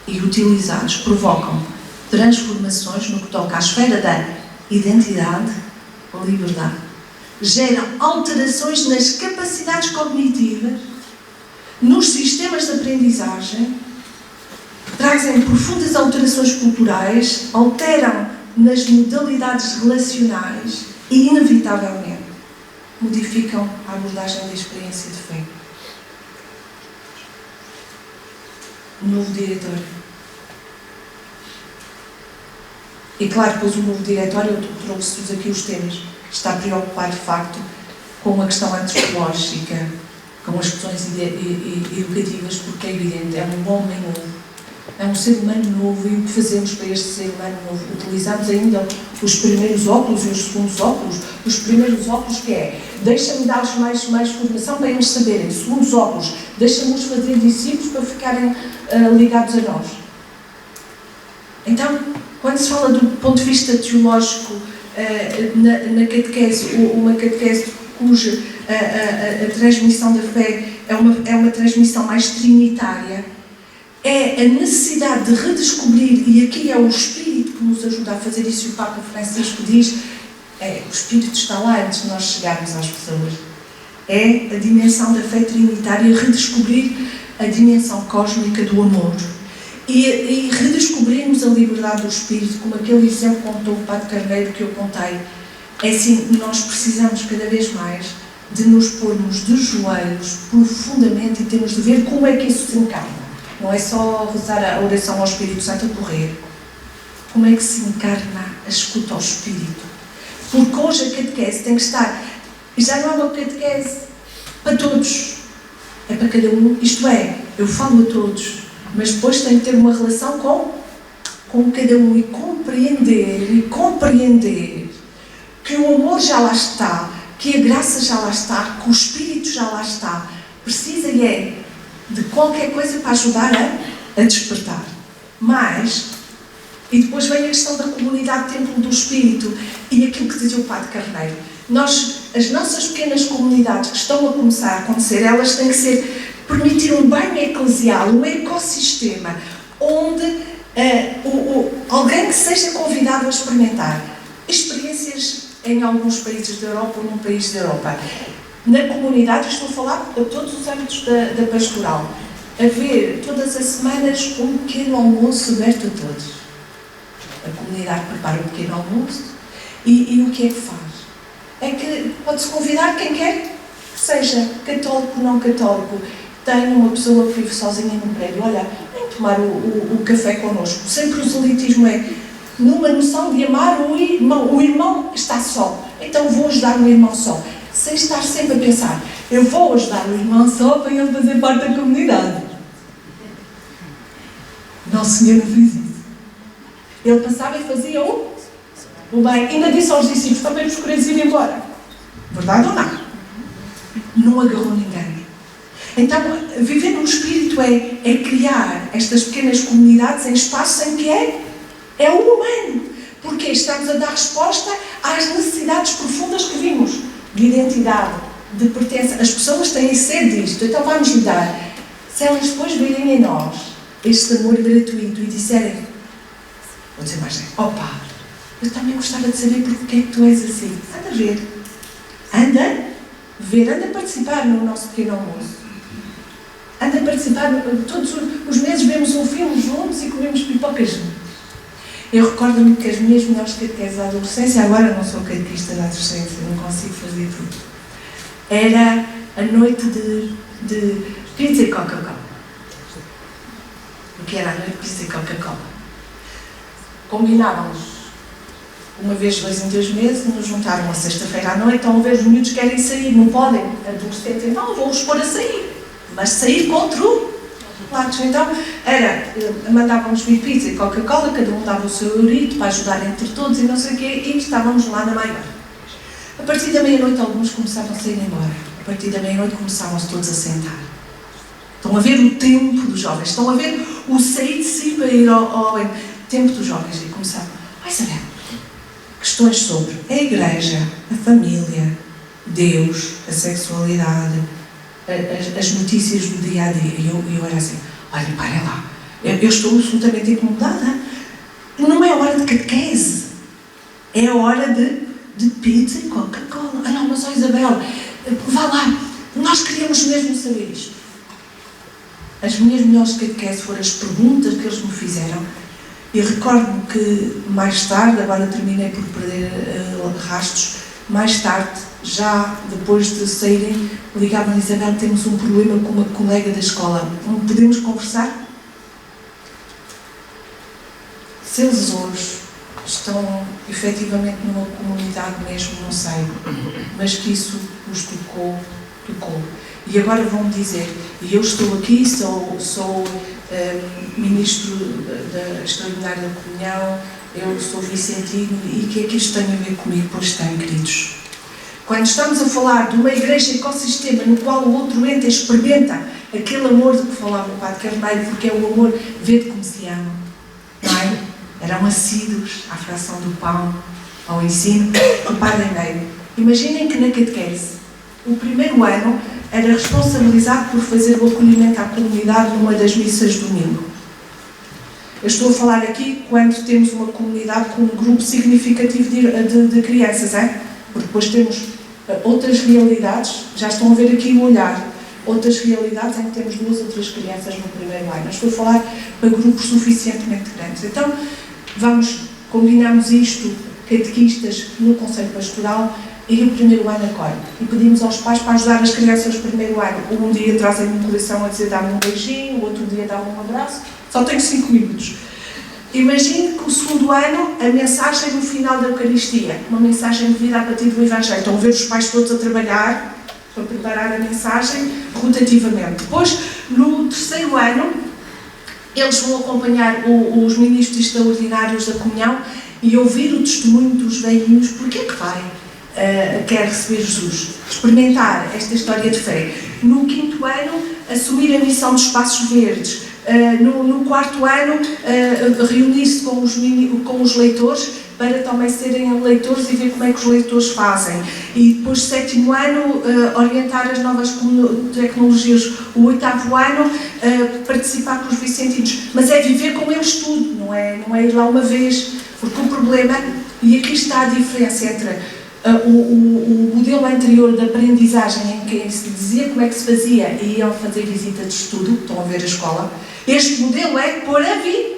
e utilizados provocam transformações no que toca à esfera da identidade ou liberdade. Geram alterações nas capacidades cognitivas, nos sistemas de aprendizagem, trazem profundas alterações culturais, alteram nas modalidades relacionais e, inevitavelmente, modificam a abordagem da experiência de fé. um novo diretor. E claro, depois o novo diretório, eu trouxe-vos aqui os temas, está preocupado de facto com a questão antropológica, com as questões educativas, porque é evidente, é um homem novo, é um ser humano novo, e o que fazemos para este ser humano novo? Utilizamos ainda os primeiros óculos e os segundos óculos. Os primeiros óculos que é, deixa-me dar-lhes mais formação para eles saberem. Segundos óculos, deixa-me-os fazer discípulos para ficarem ligados a nós. Então, quando se fala do ponto de vista teológico na catequese, uma catequese cuja a transmissão da fé é uma transmissão mais trinitária, é a necessidade de redescobrir, e aqui é o Espírito que nos ajuda a fazer isso, e o Papa Francisco diz, o Espírito está lá antes de nós chegarmos às pessoas. É a dimensão da fé trinitária, redescobrir a dimensão cósmica do amor. E redescobrirmos a liberdade do Espírito, como aquele exemplo que contou o Padre Carneiro que eu contei. É assim, nós precisamos cada vez mais de nos pormos de joelhos profundamente e temos de ver como é que isso se encarna. Não é só rezar a oração ao Espírito Santo a correr. Como é que se encarna a escuta ao Espírito? Porque hoje a catequese tem que estar, e já não é uma catequese para todos, é para cada um, isto é, eu falo a todos, mas depois tem que ter uma relação com cada um, e compreender que o amor já lá está, que a graça já lá está, que o Espírito já lá está. Precisa de qualquer coisa para ajudar a despertar. E depois vem a questão da comunidade Templo do Espírito, e aquilo que dizia o Padre Carneiro. As nossas pequenas comunidades que estão a começar a acontecer, elas têm que permitir um banho eclesial, um ecossistema, onde alguém que seja convidado a experimentar experiências em alguns países da Europa ou num país da Europa. Na comunidade, estou a falar de todos os âmbitos da pastoral. Haver todas as semanas um pequeno almoço aberto a todos. A comunidade prepara um pequeno almoço e o que é que faz? É que pode-se convidar quem quer que seja, católico ou não católico. Tenho uma pessoa que vive sozinha num prédio, olha, vem tomar o café connosco. Sem proselitismo, numa noção de amar o irmão. O irmão está só, então vou ajudar o irmão só. Sem estar sempre a pensar, eu vou ajudar o irmão só para ele fazer parte da comunidade. Nosso Senhor não fez isso. Ele passava e fazia o bem. Ainda disse aos discípulos, também vos quereis ir embora. Verdade ou não? Não agarrou ninguém. Então, viver no Espírito é criar estas pequenas comunidades em espaços em que é o humano. Porque estamos a dar resposta às necessidades profundas que vimos. De identidade, de pertença. As pessoas têm sede disto, então vamos lhe dar. Se elas depois virem em nós este amor gratuito e disserem, vou dizer mais, Padre, eu também gostava de saber porque é que tu és assim. Anda a ver. Anda a participar no nosso pequeno almoço. Anda a participar, todos os meses vemos um filme juntos e comemos pipocas juntos. Eu recordo-me que as minhas melhores catequeses da adolescência, agora não sou catequista da adolescência, não consigo fazer tudo. Era a noite de pizza e Coca-Cola. O que era a noite de pizza e Coca-Cola? Combinávamos uma vez, 2 em 2 meses, nos juntaram a sexta-feira à noite, então ver os miúdos querem sair, não podem, adolescentes, então vou-os pôr a sair, mas sair contra o então, mandávamos vir pizza e Coca-Cola, cada um dava o seu eurito para ajudar entre todos e não sei o quê, e estávamos lá na maior. A partir da meia-noite, alguns começavam a sair embora. A partir da meia-noite, começavam-se todos a sentar. Estão a ver o tempo dos jovens, estão a ver o sair de si para ir ao tempo dos jovens. E começavam, Isabel, questões sobre a igreja, a família, Deus, a sexualidade, as notícias do dia a dia. E eu era assim, olha, para lá, eu estou absolutamente incomodada. Não é hora de catequese, é hora de pizza e Coca-Cola. Ah não, mas Isabel, vá lá, nós queríamos mesmo saber isto. As minhas melhores catequeses foram as perguntas que eles me fizeram. E recordo-me que mais tarde, agora terminei por perder rastros, mais tarde, já depois de saírem, ligavam-me, Isabel, temos um problema com uma colega da escola, não podemos conversar? Se eles hoje estão efetivamente numa comunidade mesmo, não sei, mas que isso os tocou. E agora vão-me dizer, e eu estou aqui, sou ministro da Extraordinária da Comunhão, eu sou vicentino, e o que é que isto tem a ver comigo? Pois tem, queridos. Quando estamos a falar de uma igreja ecossistema no qual o outro entra e experimenta aquele amor de que falava o Padre Carneiro, porque é o amor, vede como se ama, não é? Eram assíduos à fração do pão, ao ensino do Padre Carneiro. Imaginem que na catequese, o primeiro ano era responsabilizado por fazer o acolhimento à comunidade numa das missas de domingo. Eu estou a falar aqui quando temos uma comunidade com um grupo significativo de crianças, é? Porque depois temos outras realidades, já estão a ver aqui o olhar, outras realidades em que temos 2 ou 3 crianças no primeiro ano. Eu estou a falar para grupos suficientemente grandes. Então, combinamos isto, catequistas, no Conselho Pastoral, e o primeiro ano acolhe. E pedimos aos pais para ajudar as crianças no primeiro ano. Um dia trazem-me um coração a dizer dá-me um beijinho, o outro dia dá-me um abraço. Só tenho 5 minutos. Imagine que o segundo ano, a mensagem no final da Eucaristia, uma mensagem de vida a partir do Evangelho. Estão a ver os pais todos a trabalhar para preparar a mensagem rotativamente. Depois, no terceiro ano, eles vão acompanhar os ministros extraordinários da comunhão e ouvir o testemunho dos velhinhos. Porquê que vai? Quer receber Jesus, experimentar esta história de fé. No quinto ano, assumir a missão dos Espaços Verdes. No quarto ano, reunir-se com os leitores para também serem leitores e ver como é que os leitores fazem. E depois, sétimo ano, orientar as novas tecnologias. O oitavo ano, participar com os vicentinos. Mas é viver com eles tudo, não é ir lá uma vez. Porque o problema, e aqui está a diferença entre o modelo anterior de aprendizagem em que se dizia como é que se fazia e iam fazer visita de estudo, estão a ver a escola, este modelo é pôr a vir.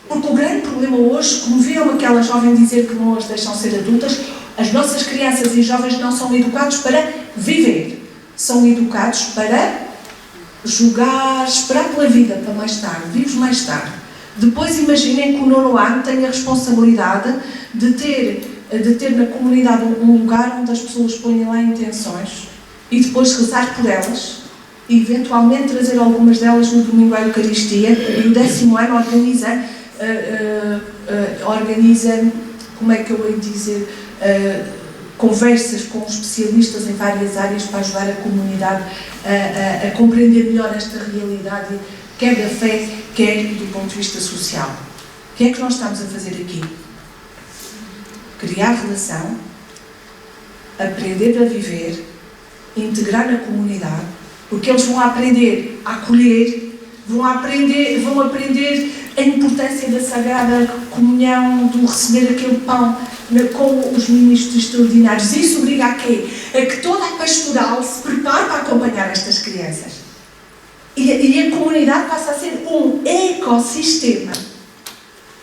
Porque o grande problema hoje, como viram aquela jovem dizer que não as deixam ser adultas, as nossas crianças e jovens não são educados para viver, são educados para jogar, esperar pela vida, para mais tarde, vivos mais tarde. Depois imaginem que o nono ano tem a responsabilidade de ter na comunidade um lugar onde as pessoas põem lá intenções e depois rezar por elas e eventualmente trazer algumas delas no domingo à Eucaristia. E o 10º ano organiza, como é que eu hei de dizer, conversas com especialistas em várias áreas para ajudar a comunidade a compreender melhor esta realidade, quer da fé, quer do ponto de vista social. O que é que nós estamos a fazer aqui? Criar relação, aprender a viver, integrar a comunidade, porque eles vão aprender a acolher, vão aprender a importância da Sagrada Comunhão, do receber aquele pão com os ministros extraordinários. Isso obriga a quê? A que toda a pastoral se prepare para acompanhar estas crianças. E a comunidade passa a ser um ecossistema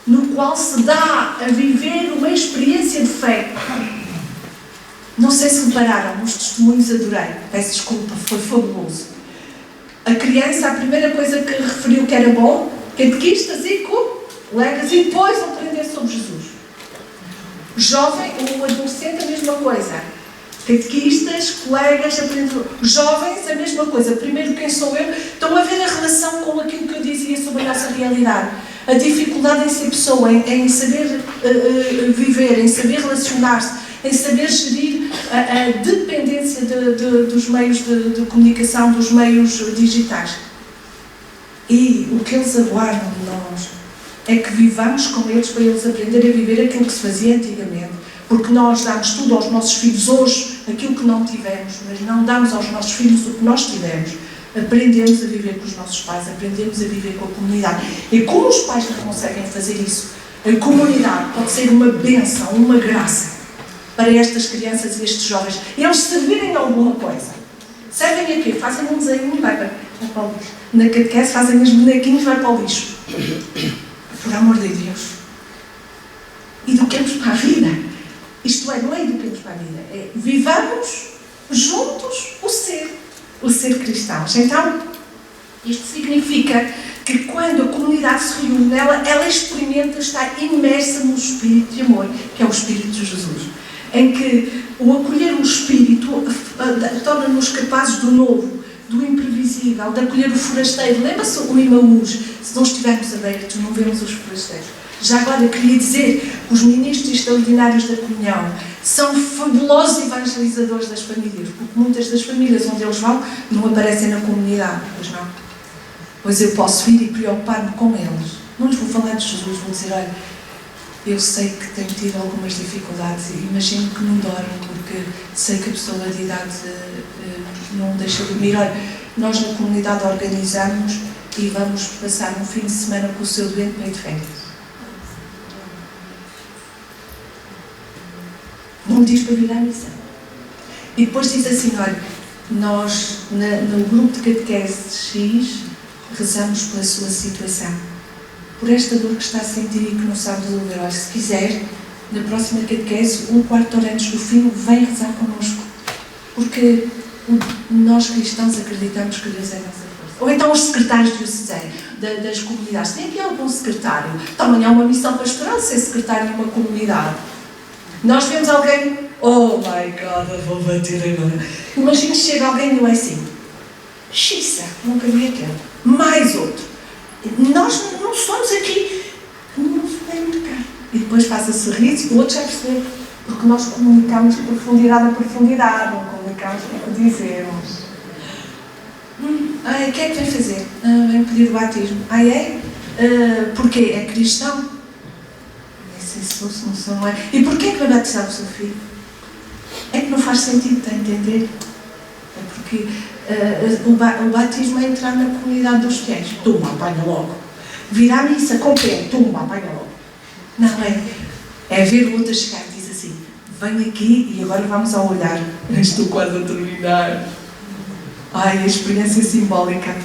no qual se dá a viver uma experiência de fé. Não sei se repararam, os testemunhos adorei. Peço desculpa, foi fabuloso. A criança, a primeira coisa que referiu que era bom, catequistas e colegas, e depois aprender sobre Jesus. Jovem, o adolescente, a mesma coisa. Catequistas, colegas, jovens, a mesma coisa. Primeiro, quem sou eu? Estão a ver a relação com aquilo que eu dizia sobre a nossa realidade. A dificuldade em ser pessoa, em saber viver, em saber relacionar-se, em saber gerir a dependência dos meios de comunicação, dos meios digitais. E o que eles aguardam de nós é que vivamos com eles para eles aprenderem a viver aquilo que se fazia antigamente. Porque nós damos tudo aos nossos filhos hoje, aquilo que não tivemos, mas não damos aos nossos filhos o que nós tivemos. Aprendemos a viver com os nossos pais, aprendemos a viver com a comunidade. E como os pais não conseguem fazer isso, a comunidade pode ser uma bênção, uma graça para estas crianças e estes jovens. Eles servirem alguma coisa. Servem a quê? Fazem um desenho e vai para o lixo. Na catequese fazem os bonequinhos e vai para o lixo. Por amor de Deus. Eduquemos para a vida. Isto é, não é eduquemos para a vida. É vivamos juntos o ser cristãos. Então, isto significa que quando a comunidade se reúne nela, ela experimenta estar imersa no Espírito de amor, que é o Espírito de Jesus. Em que o acolher o Espírito torna-nos capazes do novo, do imprevisível, de acolher o forasteiro. Lembra-se o Imaús? Se não estivermos abertos, não vemos os forasteiros. Já agora, queria dizer que os ministros extraordinários da comunhão são fabulosos evangelizadores das famílias, porque muitas das famílias onde eles vão não aparecem na comunidade, pois não? Pois eu posso ir e preocupar-me com eles. Não lhes vou falar de Jesus, vou dizer, olha, eu sei que tenho tido algumas dificuldades e imagino que não dorme, porque sei que a pessoa de idade não deixa de dormir. Olha, nós na comunidade organizamos e vamos passar um fim de semana com o seu doente meio de férias. Não diz para vir à missa. E depois diz assim, olha, nós no grupo de catequese X rezamos pela sua situação, por esta dor que está a sentir e que não sabe resolver. Olha, se quiser, na próxima catequese, um quarto de hora antes do fim, vem rezar connosco, porque nós cristãos acreditamos que Deus é a nossa força. Ou então os secretários das comunidades. Tem aqui algum secretário? Então amanhã é uma missão pastoral ser secretário de uma comunidade. Nós vemos alguém, oh my God, eu vou bater agora. Imagina que chega alguém e não é assim, xiça, nunca vi aquele, mais outro. Nós não somos aqui, não se vem marcar. E depois faz a sorriso, o outro já percebeu, porque nós comunicamos de profundidade a profundidade, não comunicamos o que dizemos. O que é que vem fazer? Vem pedir o batismo. É? Porquê? É cristão? Não é. E porquê que vai batizar o seu filho? É que não faz sentido, está a entender? É porque o batismo é entrar na comunidade dos fiéis. Toma, apanha logo. Vir à missa, compreende, toma, apanha logo. Não é. É ver o outro chegar e diz assim, vem aqui e agora vamos ao olhar. Estou quase a terminar. Ai, a experiência simbólica.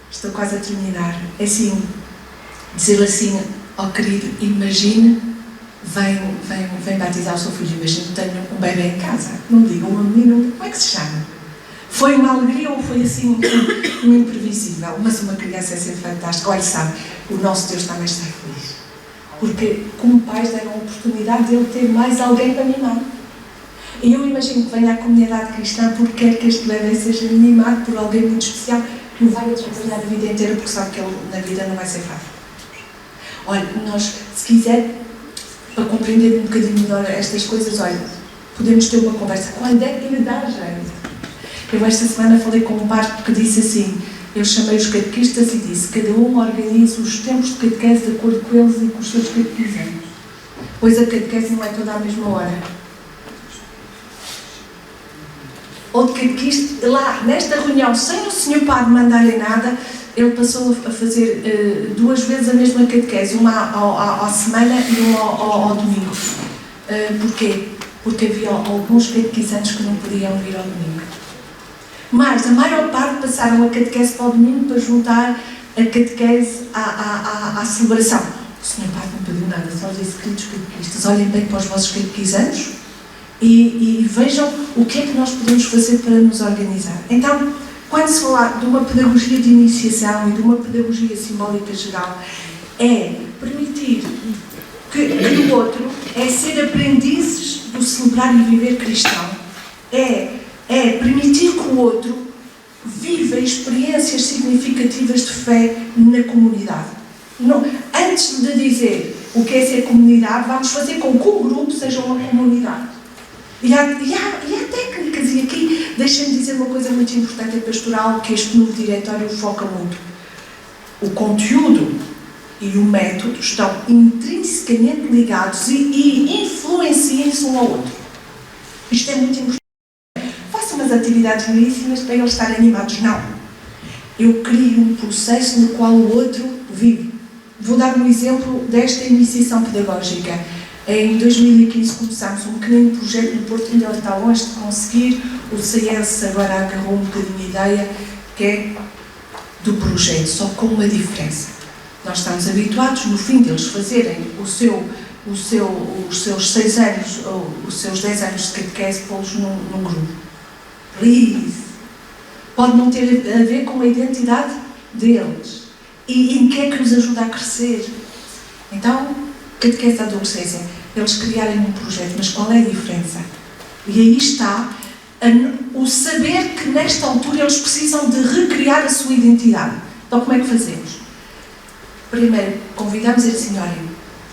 Estou quase a terminar. É assim, dizer assim, ó querido, imagine, vem batizar o seu filho, imagine que tenho um bebê em casa. Não diga uma menina, como é que se chama? Foi uma alegria ou foi assim um imprevisível? Mas uma criança é sempre fantástica. Olha, sabe, o nosso Deus também está feliz. Porque como pais deram a oportunidade de ele ter mais alguém para mimar. E eu imagino que venha à comunidade cristã porque quer que este bebê seja mimado por alguém muito especial que o vai trabalhar a vida inteira, porque sabe que ele na vida não vai ser fácil. Olha, nós, se quiser, para compreender um bocadinho melhor estas coisas, olha, podemos ter uma conversa. Quando é que lhe dá jeito? Eu esta semana falei com um padre que disse assim, eu chamei os catequistas e disse, cada um organiza os tempos de catequese de acordo com eles e com os seus catequizantes. Pois a catequese não é toda à mesma hora. Outro catequista, lá, nesta reunião, sem o senhor padre mandarem nada, ele passou a fazer 2 vezes a mesma catequese, uma à semana e uma ao domingo. Porquê? Porque havia alguns catequizantes que não podiam vir ao domingo. Mas a maior parte passaram a catequese para o domingo para juntar a catequese à celebração. O senhor padre não pediu nada, só disse, queridos catequistas, olhem bem para os vossos catequizantes e vejam o que é que nós podemos fazer para nos organizar. Então, quando se fala de uma pedagogia de iniciação e de uma pedagogia simbólica geral, é permitir que o outro, é ser aprendizes do celebrar e viver cristão, é permitir que o outro viva experiências significativas de fé na comunidade. Não, antes de dizer o que é ser comunidade, vamos fazer com que o grupo seja uma comunidade. E há técnicas, e aqui deixem-me dizer uma coisa muito importante, é pastoral, que este novo diretório foca muito. O conteúdo e o método estão intrinsecamente ligados e influenciam-se um ao outro. Isto é muito importante. Façam umas atividades belíssimas para eles estarem animados. Não. Eu crio um processo no qual o outro vive. Vou dar um exemplo desta iniciação pedagógica. Em 2015 começámos um pequeno projeto no Porto, ainda está longe de conseguir. O CS agora agarrou um bocadinho a ideia, que é do projeto, só com uma diferença. Nós estamos habituados, no fim deles fazerem os seus 6 anos, ou os seus 10 anos de catequese, pô-los num grupo. Please! Pode não ter a ver com a identidade deles e em que é que os ajuda a crescer. Então, catequese da adolescência, eles criarem um projeto, mas qual é a diferença? E aí está o saber que nesta altura eles precisam de recriar a sua identidade. Então, como é que fazemos? Primeiro, convidamos eles assim,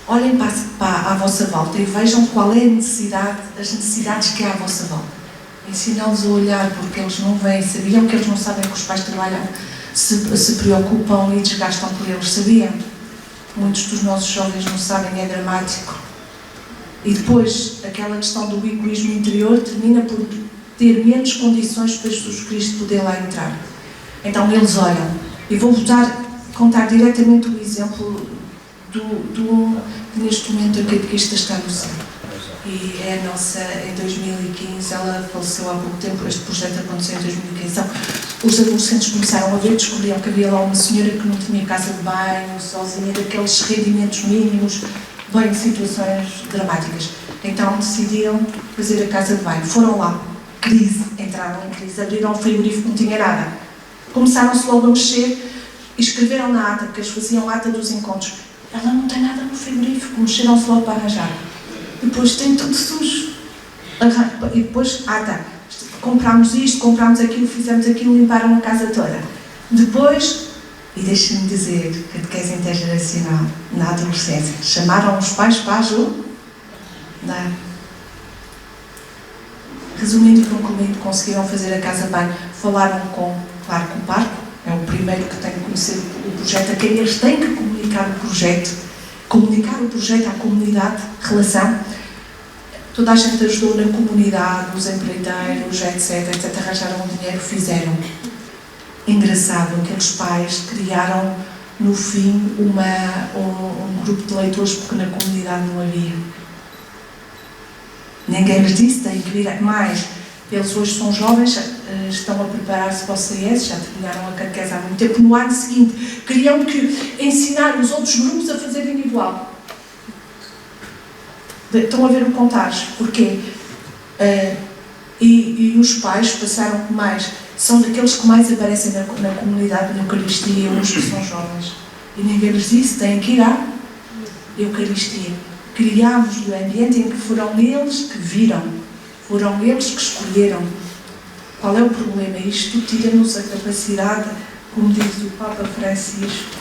olhem à vossa volta e vejam qual é a necessidade, as necessidades que há à vossa volta. Ensiná-los a olhar, porque eles não veem, sabiam que eles não sabem que os pais trabalham, se preocupam e desgastam por eles, sabiam? Muitos dos nossos jovens não sabem, é dramático. E depois, aquela questão do egoísmo interior termina por ter menos condições para Jesus Cristo poder lá entrar. Então eles olham. E vou contar diretamente o exemplo que neste momento a catequista está no céu. E é a nossa, em 2015, ela faleceu há pouco tempo, este projeto aconteceu em 2015. Então, os adolescentes começaram a ver, descobriam que havia lá uma senhora que não tinha casa de banho, sozinha, daqueles rendimentos mínimos, bem, situações dramáticas. Então decidiram fazer a casa de banho. Foram lá, crise, entraram em crise, abriram o frigorífico, não tinha nada. Começaram-se logo a mexer e escreveram na ata, porque eles faziam ata dos encontros. Ela não tem nada no frigorífico, mexeram-se logo para arranjar. Depois tem tudo sujo. E depois, comprámos isto, comprámos aquilo, fizemos aquilo, limparam a casa toda. Depois, e deixem-me dizer, catequese intergeracional, na adolescência, chamaram os pais para ajudar. Resumindo e concluindo, conseguiram fazer a casa bem. Falaram com o parque, é o primeiro que tem que conhecer o projeto, a quem eles têm que comunicar o projeto à comunidade, relação. Toda a gente ajudou na comunidade, os empreiteiros, etc, arranjaram o dinheiro, fizeram. Engraçado, aqueles pais criaram, no fim, um grupo de leitores, porque na comunidade não havia. Ninguém lhes disse, têm que vir mais. Eles hoje são jovens, estão a preparar-se para o CS, já terminaram a catequese há muito tempo. No ano seguinte, queriam ensinar os outros grupos a fazerem igual. Estão a ver o contágio. Porquê? E os pais passaram mais, são daqueles que mais aparecem na comunidade de Eucaristia, os que são jovens. E ninguém lhes disse, têm que ir à Eucaristia. Criámos o ambiente em que foram eles que viram, foram eles que escolheram. Qual é o problema? Isto tira-nos a capacidade, como diz o Papa Francisco,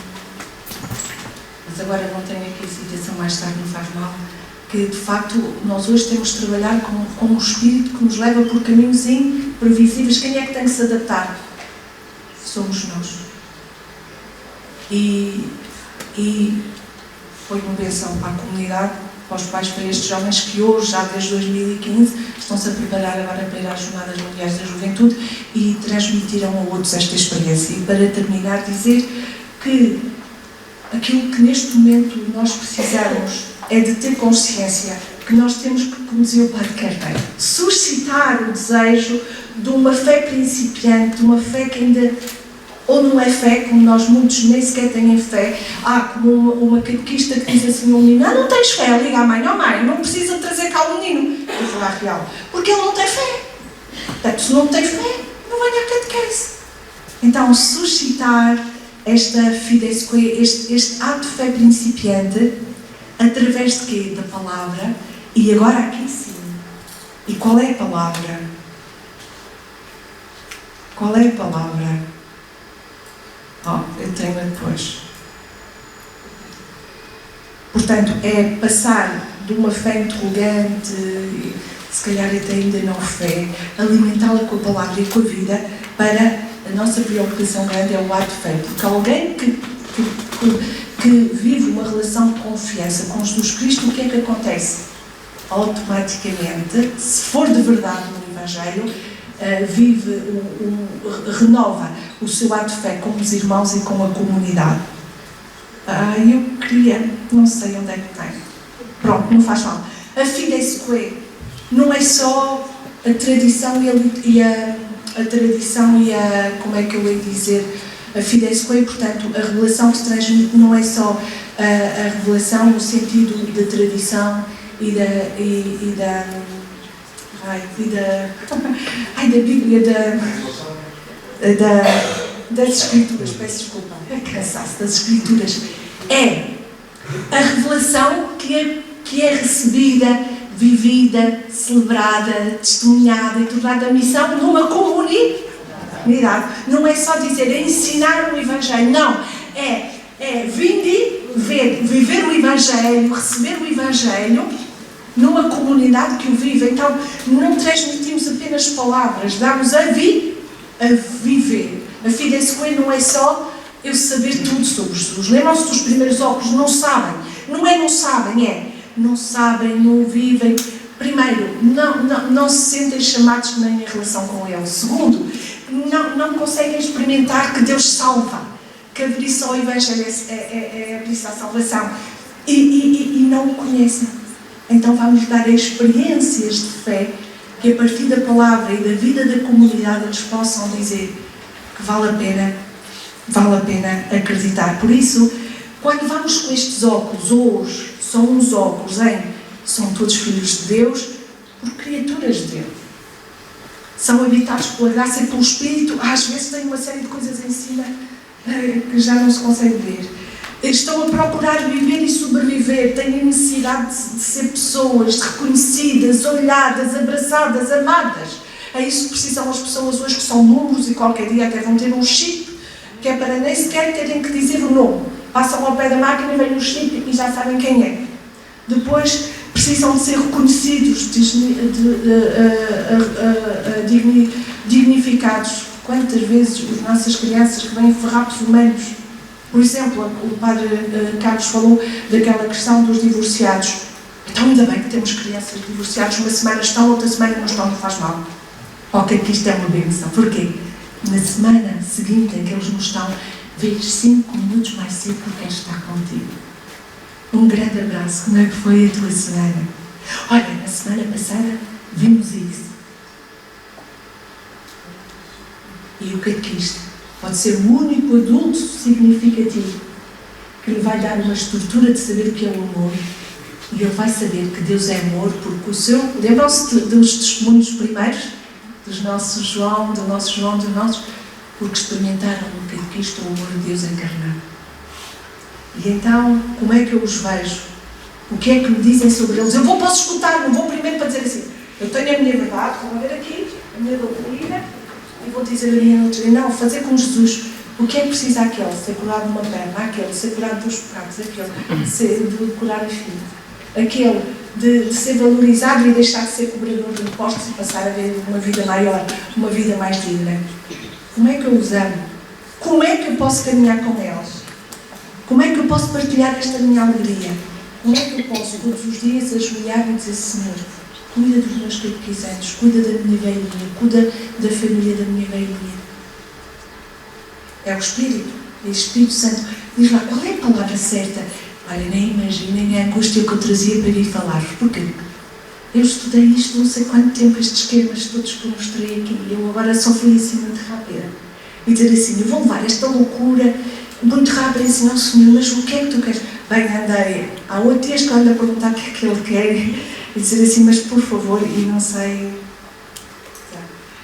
mas agora não tenho aqui a citação, mais tarde não faz mal, que de facto nós hoje temos de trabalhar com um espírito que nos leva por caminhos imprevisíveis. Quem é que tem que se adaptar? Somos nós. E foi uma bênção para a comunidade, para os pais, para estes jovens que hoje, já desde 2015, estão-se a preparar agora para ir às Jornadas Mundiais da Juventude e transmitiram a outros esta experiência. E para terminar, dizer que aquilo que neste momento nós precisamos é de ter consciência que nós temos que, como dizia o Padre Carneiro, suscitar o desejo de uma fé principiante, de uma fé que ainda, ou não é fé, como nós muitos nem sequer têm fé. Como uma catequista que diz assim ao menino, não tens fé, liga à mãe, mãe, não precisa trazer cá o menino. Eu vou falar real, porque ele não tem fé. Portanto, se não tem fé, não venha à catequese. Então, suscitar esta fidesque, este ato de fé principiante, através de quê? Da palavra. E agora aqui sim. E qual é a palavra? Qual é a palavra? Eu tenho depois. Portanto, é passar de uma fé interrogante, se calhar até ainda não fé, alimentá-la com a palavra e com a vida, para a nossa preocupação grande é o ato de fé. Porque alguém que vive uma relação de confiança com Jesus Cristo, o que é que acontece? Automaticamente, se for de verdade no Evangelho, renova o seu ato de fé com os irmãos e com a comunidade. Eu queria, não sei onde é que tem. Pronto, não faz mal. A fidesque não é só a tradição como é que eu ia dizer, a fidesque, portanto, a revelação que se transmite não é só a revelação no sentido da tradição e da Bíblia, das Escrituras, peço desculpa, cansaço das Escrituras, é a revelação que é recebida, vivida, celebrada, testemunhada e tornada missão numa comunidade. Não é só dizer, é ensinar o Evangelho, não, é viver o Evangelho, receber o Evangelho numa comunidade que o vive. Então, não transmitimos apenas palavras, damos a viver. A Fides Coelho não é só eu saber tudo sobre Jesus. Lembram-se dos primeiros óculos? Não sabem. Não sabem, não sabem, não vivem. Primeiro, não se sentem chamados nem em relação com Ele. Segundo, não conseguem experimentar que Deus salva, que abrir só o Evangelho é abrir só a salvação. E não o conhecem. Então vamos dar experiências de fé que a partir da palavra e da vida da comunidade eles possam dizer que vale a pena acreditar. Por isso, quando vamos com estes óculos, hoje, são uns óculos, são todos filhos de Deus, por criaturas de Deus. São habitados pela graça e pelo Espírito. Às vezes tem uma série de coisas em cima que já não se consegue ver. Estão a procurar viver e sobreviver, têm a necessidade de ser pessoas reconhecidas, olhadas, abraçadas, amadas. É isso que precisam as pessoas hoje, que são números, e qualquer dia até vão ter um chip, que é para nem sequer terem que dizer o nome. Passam ao pé da máquina e vem um chip e já sabem quem é. Depois precisam de ser reconhecidos, dignificados. Quantas vezes as nossas crianças que vêm farrapos humanos. Por exemplo, o padre Carlos falou daquela questão dos divorciados. Então ainda bem que temos crianças divorciadas, uma semana estão, outra semana não estão, não faz mal. Ok, que isto é uma bênção. Porquê? Na semana seguinte em que eles não estão, vês 5 minutos mais cedo que quer estar contigo. Um grande abraço. Como é que foi a tua semana? Olha, na semana passada vimos isso. E o catequista pode ser o único adulto significativo que lhe vai dar uma estrutura de saber o que é o amor. E ele vai saber que Deus é amor, porque o seu... Lembram-se dos testemunhos primeiros? Do nosso João, porque experimentaram no catequista o amor de Deus encarnado. E então, como é que eu os vejo? O que é que me dizem sobre eles? Posso escutar, não vou primeiro para dizer assim, eu tenho a minha verdade, vou ver aqui, a minha doutrina, e vou dizer a minha doutrina. Não, fazer como Jesus. O que é que precisa aquele? Ser curado de uma perna, aquele, ser curado dos pecados, aquele, de curar a filha, aquele, de ser valorizado e deixar de ser cobrador de impostos e passar a ver uma vida maior, uma vida mais digna. Como é que eu os amo? Como é que eu posso caminhar com eles? Como é que eu posso partilhar esta minha alegria? Como é que eu posso todos os dias ajoelhar e dizer, Senhor, cuida dos meus catequizantes, cuida da minha velhinha, cuida da família da minha velhinha. É o Espírito, é o Espírito Santo. Diz lá, qual é a palavra certa? Olha, nem imaginem a angústia que eu trazia para vir falar-vos. Porquê? Eu estudei isto não sei quanto tempo, estes esquemas todos que eu mostrei aqui, e eu agora só fui assim muito rápida. E dizer assim, eu vou levar esta loucura muito rápida e assim, Senhor, mas o que é que tu queres? Bem, andei, há 8 dias que eu ando a perguntar o que é que ele quer, e dizer assim, mas por favor, e não sei.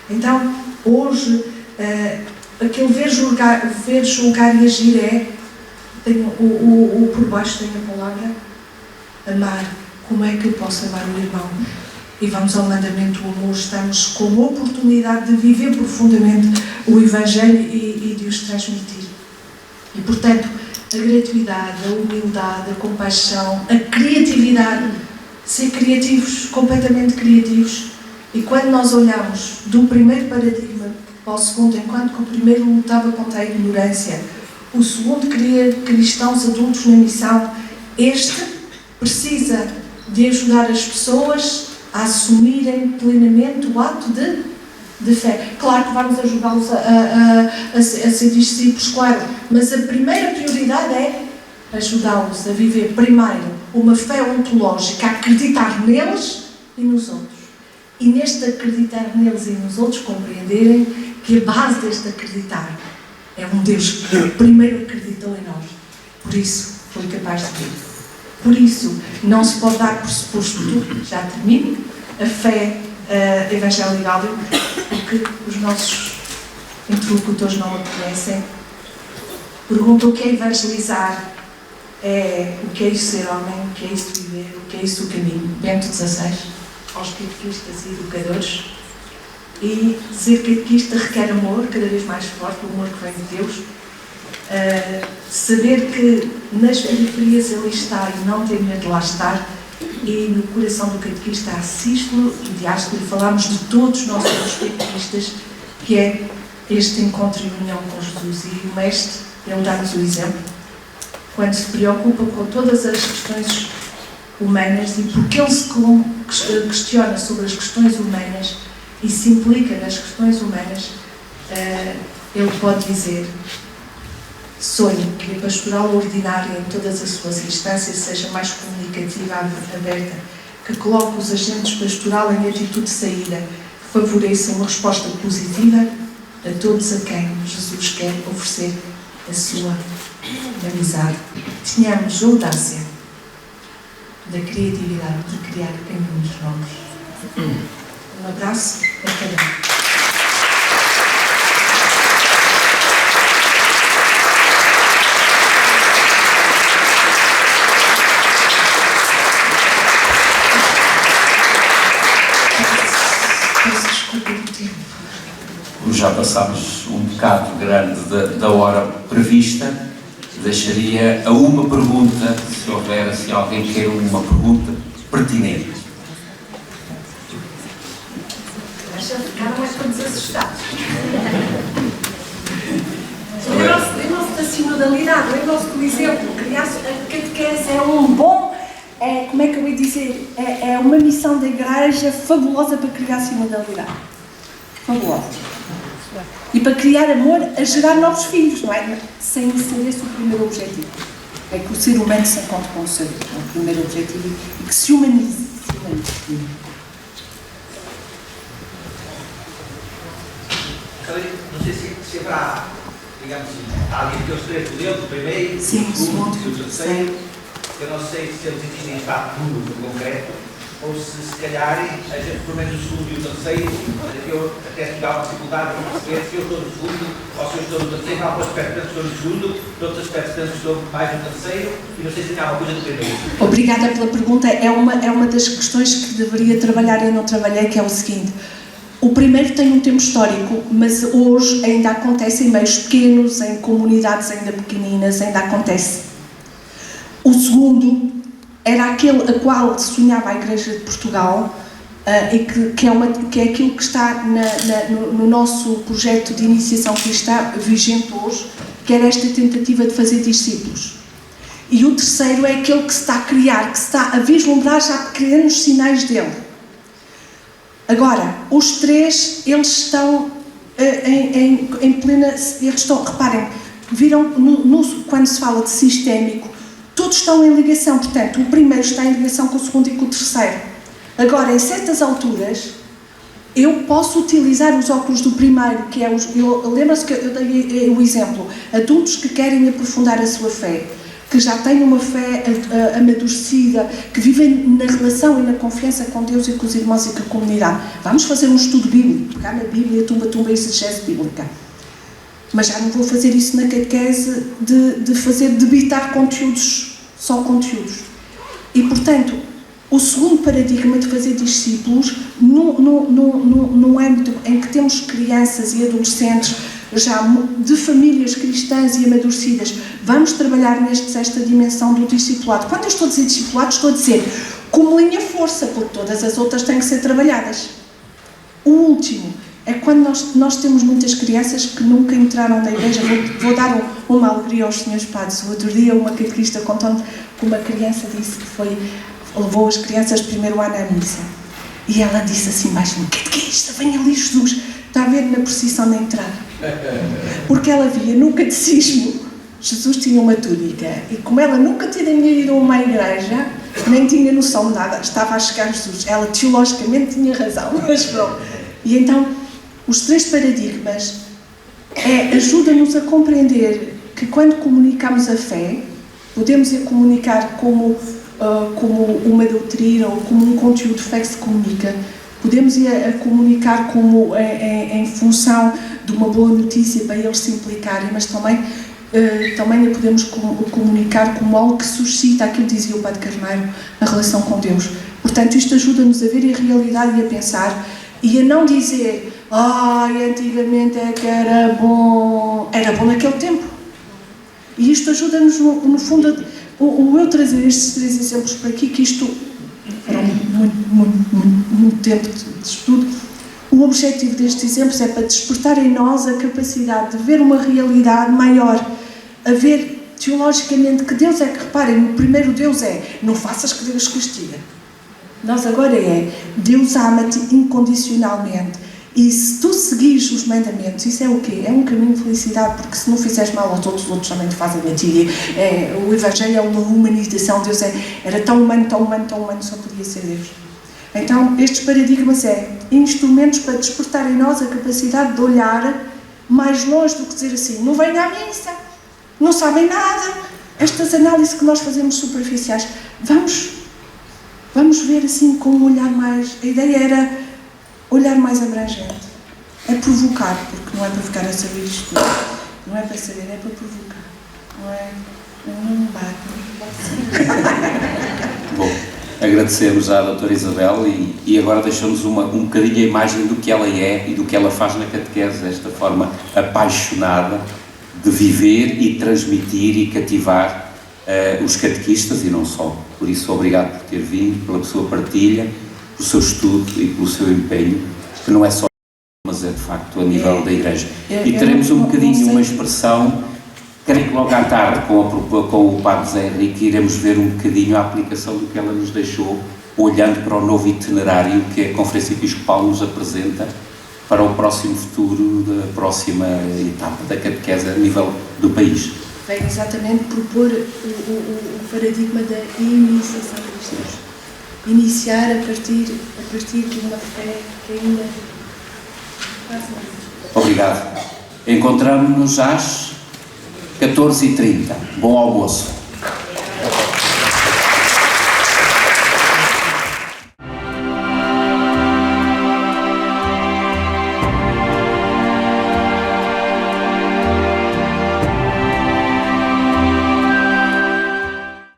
Então, hoje, aquele ver, julgar e agir tenho por baixo tem a palavra amar. Como é que eu posso amar o irmão? E vamos ao mandamento do amor. Estamos com a oportunidade de viver profundamente o Evangelho e de os transmitir. E, portanto, a gratuidade, a humildade, a compaixão, a criatividade, ser criativos, completamente criativos. E quando nós olhamos do primeiro paradigma para o segundo, enquanto que o primeiro lutava contra a ignorância, o segundo queria cristãos adultos na missão, este precisa de ajudar as pessoas a assumirem plenamente o ato de fé. Claro que vamos ajudá-los a ser discípulos, claro, mas a primeira prioridade é ajudá-los a viver primeiro uma fé ontológica, a acreditar neles e nos outros. E neste acreditar neles e nos outros compreenderem que a base deste acreditar é um Deus que primeiro acreditou em nós. Por isso foi capaz de vir. Por isso não se pode dar por suposto tudo, já termino, a fé evangelical, porque os nossos interlocutores não a conhecem. Pergunta o que é evangelizar, o que é isso ser homem, o que é isso viver, o que é isso o caminho. Bento XVI, aos catequistas e educadores. E ser catequista requer amor, cada vez mais forte, o amor que vem de Deus. Saber que nas periferias ele está e não tem medo de lá estar, e no coração do catequista há sístolo e diástolo, e falámos de todos nós os catequistas, que é este encontro e união com Jesus. E o Mestre, ele dá-nos o exemplo, quando se preocupa com todas as questões humanas, e porque ele se questiona sobre as questões humanas e se implica nas questões humanas, ele pode dizer: sonho que a pastoral ordinária em todas as suas instâncias seja mais comunicativa, aberta, que coloque os agentes pastoral em atitude de saída, que favoreça uma resposta positiva a todos a quem Jesus quer oferecer a sua amizade. Tenhamos audácia da criatividade de criar caminhos novos. Um abraço a cada um. Já passámos um bocado grande da hora prevista, deixaria a uma pergunta, se alguém quer uma pergunta pertinente. Ficaram mais todos assustados. Lembrou-se da sinodalidade, lembrou-se do exemplo, a catequese é um bom, como é que eu ia dizer, é uma missão da Igreja fabulosa para criar sinodalidade. Fabulosa. E para criar amor, a gerar novos filhos, não é? Sem ser esse o primeiro objetivo. É que o ser humano se encontre com o ser, é o primeiro objetivo, e que se humanize. Não sei se haverá, digamos assim, há ali aqueles três modelos, o primeiro, sim, o segundo e o terceiro. Eu não sei se eles existem em estado puro no concreto, ou se calhar, a gente, pelo menos o segundo e o terceiro, eu até tive alguma dificuldade em perceber se eu estou no segundo ou se eu estou no terceiro. Há alguns aspectos que estou no segundo, noutros aspectos que estou mais no terceiro, e não sei se tem alguma coisa de primeiro. Obrigada pela pergunta. É uma das questões que deveria trabalhar e eu não trabalhei, que é o seguinte. O primeiro tem um tempo histórico, mas hoje ainda acontece em meios pequenos, em comunidades ainda pequeninas, ainda acontece. O segundo era aquele a qual sonhava a Igreja de Portugal, e que é aquilo que está no nosso projeto de iniciação cristã vigente hoje, que era esta tentativa de fazer discípulos. E o terceiro é aquele que se está a criar, que se está a vislumbrar já pequenos sinais dele. Agora, os três, eles estão em plena... Eles estão, reparem, viram, quando se fala de sistémico, todos estão em ligação. Portanto, o primeiro está em ligação com o segundo e com o terceiro. Agora, em certas alturas, eu posso utilizar os óculos do primeiro, que é lembra-se que eu dei o exemplo, adultos que querem aprofundar a sua fé, que já têm uma fé amadurecida, que vivem na relação e na confiança com Deus e com os irmãos e com a comunidade. Vamos fazer um estudo bíblico, pegar na Bíblia, tumba e exegese bíblica. Mas já não vou fazer isso na catequese de fazer debitar conteúdos, só conteúdos. E, portanto, o segundo paradigma de fazer discípulos, num âmbito em que temos crianças e adolescentes já de famílias cristãs e amadurecidas, vamos trabalhar esta dimensão do discipulado. Quando eu estou a dizer discipulado, estou a dizer como linha força, porque todas as outras têm que ser trabalhadas. O último é quando nós temos muitas crianças que nunca entraram na igreja. Vou dar uma alegria aos senhores padres. O outro dia uma catequista contou-me que uma criança disse que levou as crianças de primeiro ano à missa. E ela disse assim baixinho: catequista, vem ali Jesus, está a ver na procissão da entrada. Porque ela via no catecismo, Jesus tinha uma túnica, e como ela nunca tinha ido a uma igreja, nem tinha noção de nada, estava a chegar Jesus. Ela teologicamente tinha razão, mas pronto. E então, os três paradigmas ajudam-nos a compreender que quando comunicamos a fé, podemos comunicar como uma doutrina ou como um conteúdo de fé que se comunica, Podemos ir a comunicar como em função de uma boa notícia para eles se implicarem, mas também a podemos comunicar como algo que suscita aquilo que dizia o Padre Carneiro, a relação com Deus. Portanto, isto ajuda-nos a ver a realidade e a pensar, e a não dizer, antigamente é que era bom naquele tempo. E isto ajuda-nos, no fundo, eu trazer estes 3 exemplos para aqui, que isto foram muito tempo de estudo. O objetivo destes exemplos é para despertar em nós a capacidade de ver uma realidade maior, a ver teologicamente que Deus é que, reparem, o primeiro Deus não faças que Deus castiga. Nós agora Deus ama-te incondicionalmente. E se tu seguires os mandamentos, isso é o quê? É um caminho de felicidade, porque se não fizeres mal aos outros, os outros também te fazem mentir. O Evangelho é uma humanização. Deus era tão humano, só podia ser Deus. Então, estes paradigmas instrumentos para despertar em nós a capacidade de olhar mais longe do que dizer assim, não venham à missa, não sabem nada. Estas análises que nós fazemos superficiais, vamos ver assim com um olhar mais... A ideia era olhar mais abrangente. É provocar, porque não é para ficar a saber isto. Não é para saber, é para provocar. Não bate. Bom, agradecemos à doutora Isabel e agora deixamos um bocadinho a imagem do que ela é e do que ela faz na catequese, esta forma apaixonada de viver e transmitir e cativar os catequistas e não só. Por isso, obrigado por ter vindo, pela sua partilha, pelo seu estudo e pelo seu empenho, que não é só, mas é de facto a nível da Igreja. E teremos um bocadinho uma expressão, creio que logo à tarde, com o Padre Zé Henrique, iremos ver um bocadinho a aplicação do que ela nos deixou, olhando para o novo itinerário que a Conferência Episcopal nos apresenta para o próximo futuro, da próxima etapa da catequese a nível do país. Vem exatamente propor o paradigma da iniciação cristã. Iniciar a partir de uma fé que ainda... Obrigado. Encontramos-nos às 14h30. Bom almoço.